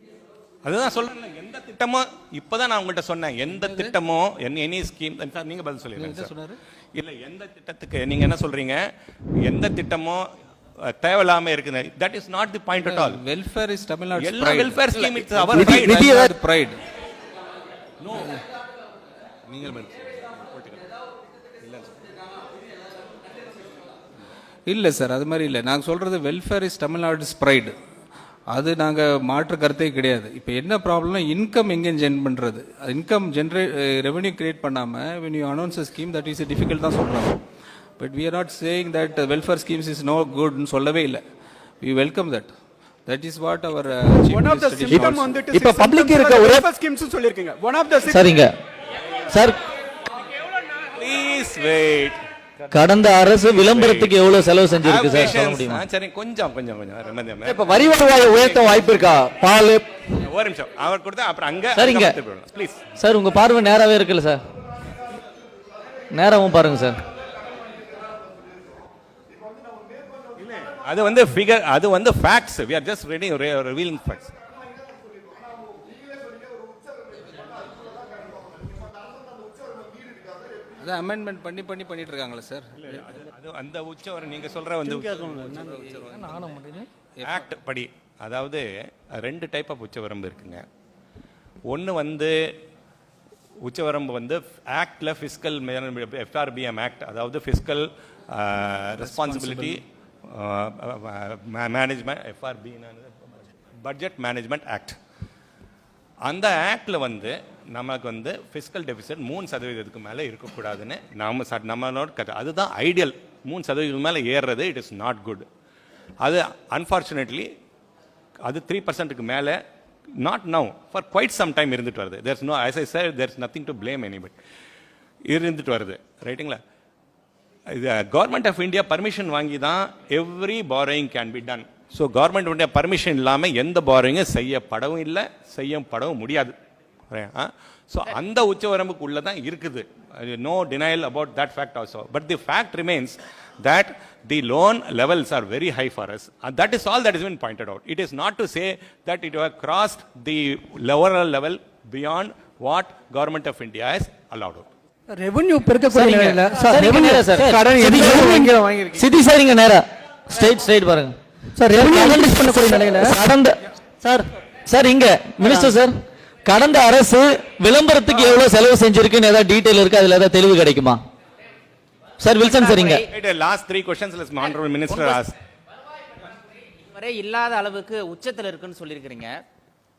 அதுதான் சொல்றேன். எந்த திட்டமோ இப்பதான் நான் உங்கள்கிட்ட சொன்னேன், எந்த திட்டமோ எனி ஸ்கீம் நீங்க பதில் சொல்லிருக்கீங்க சார். இல்ல எந்த திட்டத்துக்கு நீங்க என்ன சொல்றீங்க, எந்த திட்டமோ தேவையில்லாம இருக்குது, that is not the point at all. Welfare is Tamil Nadu's எல்லா pride. welfare scheme it's our Nidhi- right. Nidhi is pride. No. நீங்க இல்லை சார், அது மாதிரி இல்லை. நாங்கள் சொல்கிறது வெல்ஃபேர் இஸ் தமிழ்நாடுஸ் ப்ரைடு. அது நாங்கள் மாற்று கருத்தே கிடையாது. இப்போ என்ன ப்ராப்ளம்னா இன்கம் எங்கே ஜென் பண்ணுறது, இன்கம் ரெவன்யூ கிரியேட் பண்ணாமல் when you announce a scheme that is difficult தான் சொல்கிறாங்க. But we are not saying that welfare schemes is no good ன்னு சொல்லவே இல்லை. we welcome that. That is what our chief One of the minister symptom did on also. that இப்ப public இருக்க ஒரே schemes சொல்லிருக்கீங்க. One of the சரிங்க sir, please wait. கடந்த அரசு விளம்பரத்துக்கு எவ்வளவு செலவு செஞ்சிருக்கு சார் சொல்ல முடியுமா? சரி கொஞ்சம் இப்ப வரி வருவாயை உயர்த்த வாய்ப்பு இருக்கா? பால் ஒரு நிமிஷம் அவர் கொடுத்தா அப்புறம் அங்க சரிங்க ப்ளீஸ் சார், உங்க பார்வை நேராவே இருக்குல்ல சார், நேராவும் பாருங்க சார். அது வந்து ஃபிகர், அது வந்து facts. we are just revealing facts. அதான் அமெண்ட்மெண்ட் பண்ணிட்டு இருக்காங்களே சார். அது அந்த உச்சவரம் நீங்க சொல்ற வந்து ஆக்ட் படி, அதாவது 2 டைப் ஆஃப் உச்சவரம்பு இருக்குங்க. ஒன்று வந்து உச்சவரம்பு வந்து ஆக்ட்ல ஃபிஸ்கல் FRBM ஆக்ட், அதாவது fiscal responsibility management, FRB budget management act. அந்த ஆக்ட்ல வந்து நமக்கு வந்து ஃபிஸ்கல் டெபிசிட் 3% மேலே இருக்கக்கூடாதுன்னு நம்மளோட அதுதான் ஐடியல். 3% மேலே ஏறுறது இட் இஸ் நாட் குட். அது அன்ஃபார்ச்சுனேட்லி அது 3% மேலே not now for quite some time இருந்துட்டு வருது. There's no, as I said, there's nothing to blame anybody. இருந்துட்டு வருது, ரைட்டுங்களா? இது கவர்மெண்ட் ஆஃப் இந்தியா பர்மிஷன் வாங்கி தான் every borrowing can be done. So government permission இல்லாமல் எந்த பாரோயிங்கும் செய்யப்படவும் இல்லை, செய்யப்படவும் முடியாது. ஸோ அந்த உச்சவரம்புக்கு உள்ள தான் இருக்குது. No denial about that fact also. But the fact remains that the loan levels are very high for us, and that is all that has been pointed out. It is not to say that it has crossed the lower level beyond what government of India has allowed out. Revenue பெருக்கக்கூடிய நிலையில sir நேரா sir கடன் எங்க வாங்கிருக்கீங்க? Sidi sir இங்க நேரா straight பாருங்க sir. Revenue analyse பண்ணக்கூடிய நிலையில கடந்த சார் சார் இங்க மினிஸ்டர் சார், கடந்த அரசு விளம்பரத்துக்கு எவ்வளவு செலவு செஞ்சிருக்குன்னு ஏதாவது டீடைல் இருக்கு, அதுல ஏதாவது தெளிவு கிடைக்குமா சார்? வில்சன் சார் இங்க Last 3 questions let's honorable minister ask. வரை இல்லாத அளவுக்கு உச்சத்தில் இருக்குன்னு சொல்லியிருக்கிறீங்க.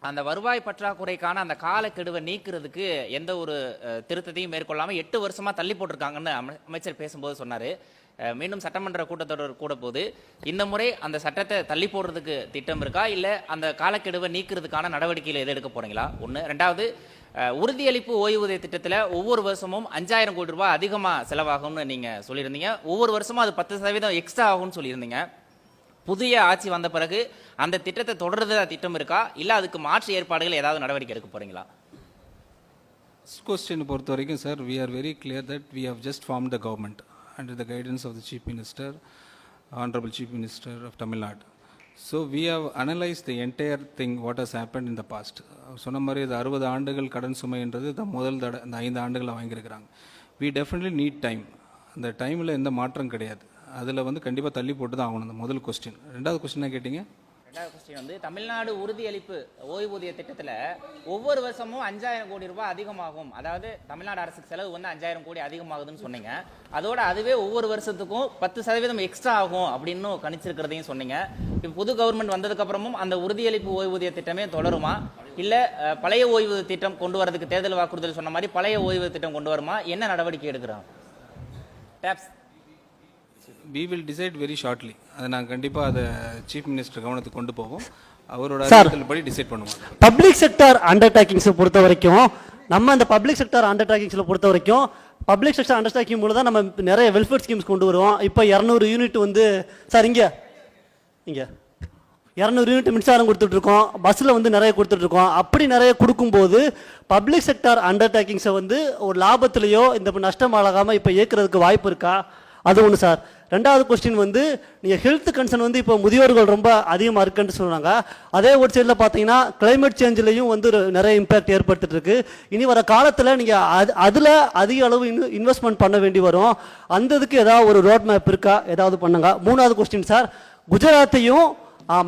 அந்த வருவாய் பற்றாக்குறைக்கான அந்த காலக்கெடுவை நீக்கிறதுக்கு எந்த ஒரு திருத்தத்தையும் மேற்கொள்ளாமல் 8 வருஷமா தள்ளி போட்டிருக்காங்கன்னு அமைச்சர் பேசும்போது சொன்னாரு. மீண்டும் சட்டமன்ற கூட்டத்தொடர் கூட போது இந்த முறை அந்த சட்டத்தை தள்ளி போடுறதுக்கு திட்டம் இருக்கா, இல்ல அந்த காலக்கெடுவை நீக்கிறதுக்கான நடவடிக்கையில் எது எடுக்க போறீங்களா? ஒன்று. ரெண்டாவது, உறுதியளிப்பு ஓய்வூதிய திட்டத்தில் ஒவ்வொரு வருஷமும் 5000 கோடி ரூபாய் அதிகமாக செலவாகும்னு நீங்க சொல்லியிருந்தீங்க. ஒவ்வொரு வருஷமும் அது 10% எக்ஸ்ட்ரா ஆகும்னு சொல்லியிருந்தீங்க. புதிய ஆட்சி வந்த பிறகு அந்த திட்டத்தை தொடர்றதா திட்டம் இருக்கா, இல்ல அதுக்கு மாற்று ஏற்பாடுகள் ஏதாவது நடவடிக்கை எடுக்க போறீங்களா? கொஸ்டின் பொறுத்த வரைக்கும் sir, we are very clear that we have just formed the government under the guidance of the Chief Minister, Honorable Chief Minister of Tamil Nadu. So we have analyzed the entire thing what has happened in the past. சொன்ன மாதிரி இது 60 ஆண்டுகள் கடன் சுமைன்றது முதல் தடவை இந்த 5 ஆண்டுகளை வாங்கியிருக்கிறாங்க. we definitely need time. அந்த டைமில் எந்த மாற்றம் கிடையாது. அதில் வந்து கண்டிப்பாக தள்ளி போட்டு தான் ஆகணும். அந்த முதல் கொஸ்டின். ரெண்டாவது கொஸ்டின் என்ன கேட்டீங்க? ரெண்டாவது கொஸ்டின் வந்து தமிழ்நாடு உறுதியளிப்பு ஓய்வூதிய திட்டத்தில் ஒவ்வொரு வருஷமும் 5000 கோடி ரூபாய் அதிகமாகும், அதாவது தமிழ்நாடு அரசுக்கு செலவு வந்து 5000 கோடி அதிகமாகுதுன்னு சொன்னீங்க. அதோட அதுவே ஒவ்வொரு வருஷத்துக்கும் 10% எக்ஸ்ட்ரா ஆகும் அப்படின்னு கணிச்சிருக்கிறதையும் சொன்னீங்க. இப்போ புது கவர்மெண்ட் வந்ததுக்கு அப்புறமும் அந்த உறுதியளிப்பு ஓய்வூதிய திட்டமே தொடருமா, இல்ல பழைய ஓய்வூதிய திட்டம் கொண்டு வரதுக்கு தேர்தல் வாக்குறுதல் சொன்ன மாதிரி பழைய ஓய்வூதிய திட்டம் கொண்டு வருமா, என்ன நடவடிக்கை எடுக்கிறாங்க? டேப்ஸ் we will decide very shortly. அதை நாங்கள் கண்டிப்பாக அதை சீஃப் மினிஸ்டர் கவனத்துக்கு கொண்டு போவோம். அவரோட படி டிசைட் பண்ணுவோம். பப்ளிக் செக்டர் அண்டர்டேக்கிங்ஸை பொறுத்த வரைக்கும் நம்ம அந்த பப்ளிக் செக்டர் அண்டர்டேக்கிங்ஸில் பொறுத்த வரைக்கும் பப்ளிக் செக்டர் அண்டர்டேக்கிங் மூலம் தான் நம்ம நிறைய வெல்ஃபேர் ஸ்கீம்ஸ் கொண்டு வருவோம். இப்போ 200 யூனிட் வந்து சார் இங்கே 200 யூனிட் மின்சாரம் கொடுத்துட்ருக்கோம், பஸ்ஸில் வந்து நிறைய கொடுத்துட்ருக்கோம். அப்படி நிறைய கொடுக்கும்போது பப்ளிக் செக்டர் அண்டர்டேக்கிங்ஸை வந்து ஒரு லாபத்திலேயோ இந்த நஷ்டம் ஆகாமல் இப்போ இயக்குறதுக்கு வாய்ப்பு இருக்கா? அது ஒன்று சார். ரெண்டாவது கொஸ்டின் வந்து நீங்கள் ஹெல்த் கன்சர்ன் வந்து இப்போ முதியோர்கள் ரொம்ப அதிகமாக இருக்குன்னு சொல்கிறாங்க. அதே ஒரு சைடில் பார்த்தீங்கன்னா கிளைமேட் சேஞ்சிலையும் வந்து நிறைய இம்பேக்ட் ஏற்படுத்திட்டு இருக்கு. இனி வர காலத்தில் நீங்கள் அதில் அதிக அளவு இன்வெஸ்ட்மெண்ட் பண்ண வேண்டி வரும். அந்த இதுக்கு ஏதாவது ஒரு ரோட் மேப் இருக்கா, ஏதாவது பண்ணுங்க. மூணாவது கொஸ்டின் சார், குஜராத்தையும்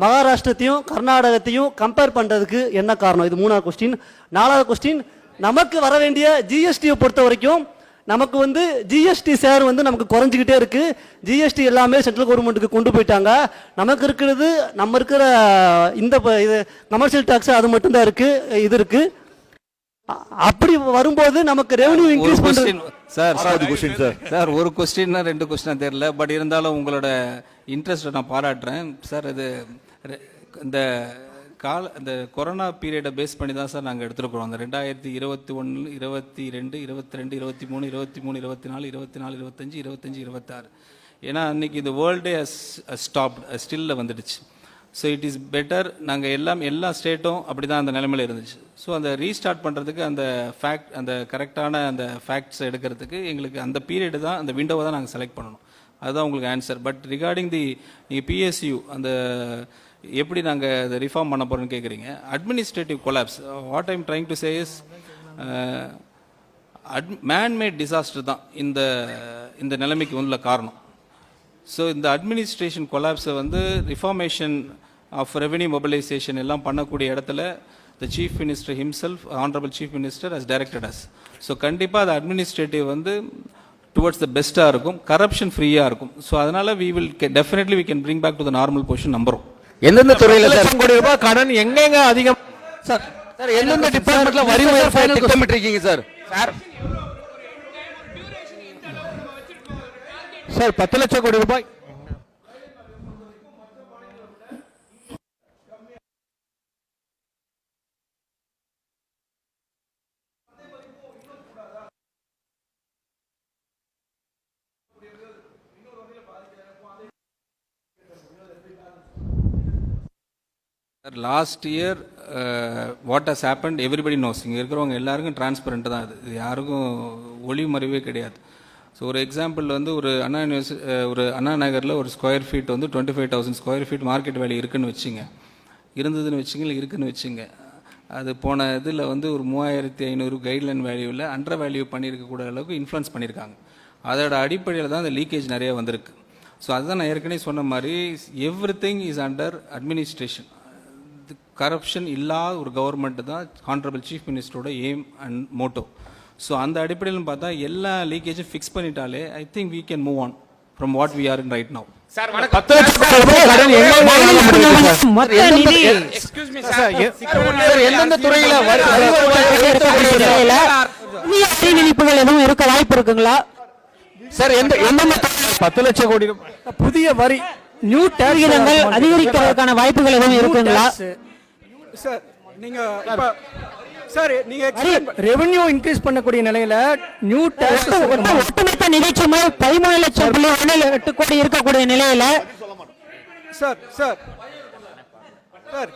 மகாராஷ்டிரத்தையும் கர்நாடகத்தையும் கம்பேர் பண்ணுறதுக்கு என்ன காரணம்? இது மூணாவது கொஸ்டின். நாலாவது கொஸ்டின், நமக்கு வர வேண்டிய ஜிஎஸ்டியை பொறுத்த வரைக்கும் நமக்கு வந்து ஜிஎஸ்டி ஷேர் வந்து நமக்கு குறைஞ்சிக்கிட்டே இருக்கு. ஜிஎஸ்டி எல்லாமே சென்ட்ரல் கவர்மெண்ட்டுக்கு கொண்டு போயிட்டாங்க. நமக்கு இருக்கிறது நம்ம இருக்கிற இந்த இது கமர்ஷியல் டாக்ஸ் அது மட்டும்தான் இருக்கு, இது இருக்கு. அப்படி வரும்போது நமக்கு ரெவென்யூ இன்க்ரீஸ் பண்றது. சார் ஒரு கொஸ்டின்னா 2 கொஸ்டினா தெரியல, பட் இருந்தாலும் உங்களோட இன்ட்ரெஸ்ட்டை நான் பாராட்டுறேன் சார். இது இந்த இந்த கொரோனா பீரியடை பேஸ் பண்ணி தான் சார் நாங்கள் எடுத்துருக்குறோம். அந்த 2021, 22, 22, 23, 23, 24, 24, 25, 25, 26. ஏன்னா அன்னைக்கு இந்த வேர்ல்டே ஸ்டாப்ட் ஸ்டில்ல வந்துடுச்சு. So it is better. நாங்கள் எல்லா ஸ்டேட்டும் அப்படி தான் அந்த நிலைமையில் இருந்துச்சு. ஸோ அந்த ரீஸ்டார்ட் பண்ணுறதுக்கு அந்த கரெக்டான அந்த ஃபேக்ட்ஸ் எடுக்கிறதுக்கு எங்களுக்கு அந்த பீரியடு தான், அந்த விண்டோவை தான் நாங்கள் செலக்ட் பண்ணணும். அதுதான் உங்களுக்கு ஆன்சர். பட் ரிகார்டிங் நீங்கள் பிஎஸ்யூ அந்த எப்படி நாங்கள் அதை ரிஃபார்ம் பண்ண போகிறோன்னு கேட்குறீங்க. Administrative collapse, what I'm trying to say is man-made disaster தான் இந்த நிலைமைக்கு உள்ள காரணம். ஸோ இந்த அட்மினிஸ்ட்ரேஷன் கொலாப்ஸை வந்து ரிஃபார்மேஷன் ஆஃப் ரெவென்யூ மொபிலைசேஷன் எல்லாம் பண்ணக்கூடிய இடத்துல the chief minister himself, honourable chief minister has directed us. So கண்டிப்பாக அது அட்மினிஸ்ட்ரேட்டிவ் வந்து டுவர்ட்ஸ் த பெஸ்ட்டாக இருக்கும், கரப்ஷன் ஃப்ரீயாக இருக்கும். ஸோ அதனால் definitely we can bring back to the normal position நம்புறோம். எந்தெந்த துறையில கோடி ரூபாய் கடன் எங்கெங்க அதிகம் சார்? சார் எந்தெந்த டிபார்ட்மெண்ட்ல வரி உயர்வை திட்டமிட்டிருக்கீங்க சார்? சார் 10 லட்சம் கோடி ரூபாய் last year what has happened everybody knows. இங்கே இருக்கிறவங்க எல்லாருக்கும் டிரான்ஸ்பரண்ட் தான். இது யாருக்கும் ஒளிவு மறைவே கிடையாது. ஸோ ஒரு எக்ஸாம்பிள் வந்து ஒரு அண்ணா நகரில் ஒரு ஸ்கொயர் ஃபீட் வந்து 25,000 ஸ்கொயர் ஃபீட் மார்க்கெட் வேல்யூ இருக்குதுன்னு வச்சுங்க, இல்லை இருக்குன்னு வச்சுங்க. அது போன இதில் வந்து ஒரு 3,500 கைட்லைன் வேல்யூவில் அண்டர் வேல்யூ பண்ணியிருக்கக்கூடிய அளவுக்கு இன்ஃப்ளூன்ஸ் பண்ணியிருக்காங்க. அதோட அடிப்படையில் தான் அந்த லீக்கேஜ் நிறைய வந்திருக்கு. ஸோ அதுதான் நான் ஏற்கனவே சொன்ன மாதிரி everything is under administration. Corruption இல்லாத ஒரு கவர்மெண்ட் தான் ஹானரபிள் சீஃப் மினிஸ்டரோட எய்ம் அண்ட் மோட்டோ. ஸோ அந்த அடிப்படையில் பார்த்தா எல்லா லீக்கேஜும் ஃபிக்ஸ் பண்ணிட்டாலே I think we can move on from what we are in right now. Sir எந்தெந்த துறையில நினைப்புகள் எதுவும் இருக்க வாய்ப்பு இருக்குங்களா சார்? எந்தெந்த 10 லட்சம் கோடி புதிய வரி நியூ டேக்ஸ்கள் அதிகரிக்கிறதுக்கான வாய்ப்புகள் எதுவும் இருக்குங்களா சார்? நீங்க சார் நீங்க ரெவென்யூ இன்க்ரீஸ் பண்ணக்கூடிய நிலையில நியூ டாக்ஸ் ஒட்டுமொத்த நிதிச்சுமை 13,8 கோடி இருக்கக்கூடிய நிலையில சார் சார் சார்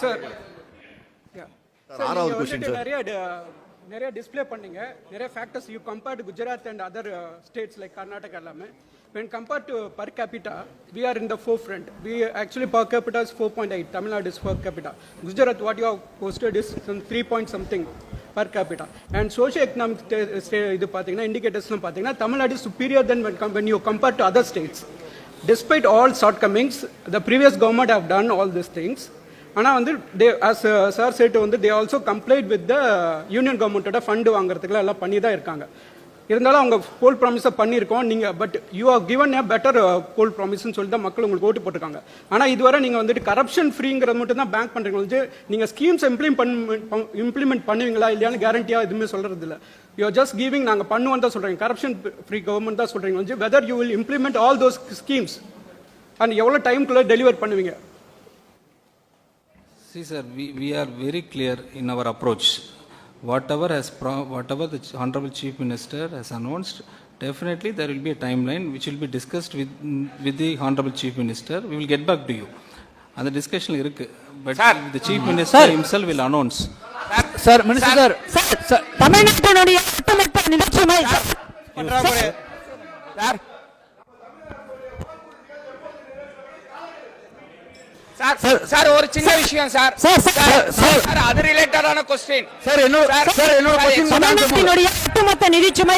சார் ஆறாவது क्वेश्चन சார். நிறைய டிஸ்ப்ளே பண்ணீங்க, நிறைய factors you compare to Gujarat and other states like Karnataka எல்லாமே. when compared to per capita we are in the forefront. We actually per capita is 4.8. Tamil Nadu is per capita. Gujarat what you have posted is some 3 point something per capita. And socio economic இது பாத்தீங்கன்னா இண்டிகேட்டர்ஸ்லாம் பாத்தீங்கன்னா Tamil Nadu is superior than when you compare to other states. Despite all shortcomings, the previous government have done all these things. ஆனால் வந்து தே as sir சேட்டு வந்து they also complaint with the union கவர்மெண்ட்டோட fund வாங்குறதுக்குலாம் எல்லாம் பண்ணி தான் இருக்காங்க. இருந்தாலும் அவங்க போல் ப்ராமிஸை பண்ணியிருக்கோம் நீங்கள், but you are given a better poll ப்ராமிஸ்ன்னு சொல்லி தான் மக்கள் உங்களுக்கு ஓட்டு போட்டிருக்காங்க. ஆனால் இதுவரை நீங்கள் வந்துட்டு கரப்ஷன் ஃப்ரீங்கிறது மட்டும் தான் பேங்க் பண்ணுறீங்க. வந்து நீங்கள் ஸ்கீம்ஸ் இம்ப்ளிமெண்ட் பண்ணுவீங்களா இல்லையான்னு கேரண்டியாக எதுவுமே சொல்கிறது இல்லை. யூ ஆர் ஜஸ்ட் கிவிங் நாங்கள் பண்ணுவோம் தான் சொல்கிறீங்க. கரப்ஷன் ஃப்ரீ கவர்மெண்ட் தான் சொல்கிறீங்க. வந்து whether you will implement all those schemes and எவ்வளோ டைமுக்குள்ளே டெலிவர் பண்ணுவீங்க? See sir, we are very clear in our approach. Whatever the Honorable Chief Minister has announced, definitely there will be a timeline which will be discussed with the Honorable Chief Minister. We will get back to you. அந்த discussion இருக்கு but Sir. The chief minister himself will announce. Sir minister sir தமிழ்நாட்டினுடைய ஒட்டுமொத்த நிதிச்சுமை sir ஒரு சின்ன விஷயம் sir sir அது ரிலேட்டடான question sir என்னோட கொஸ்டின் தமிழ்நாட்டினுடைய ஒட்டுமொத்த நிதிச்சுமை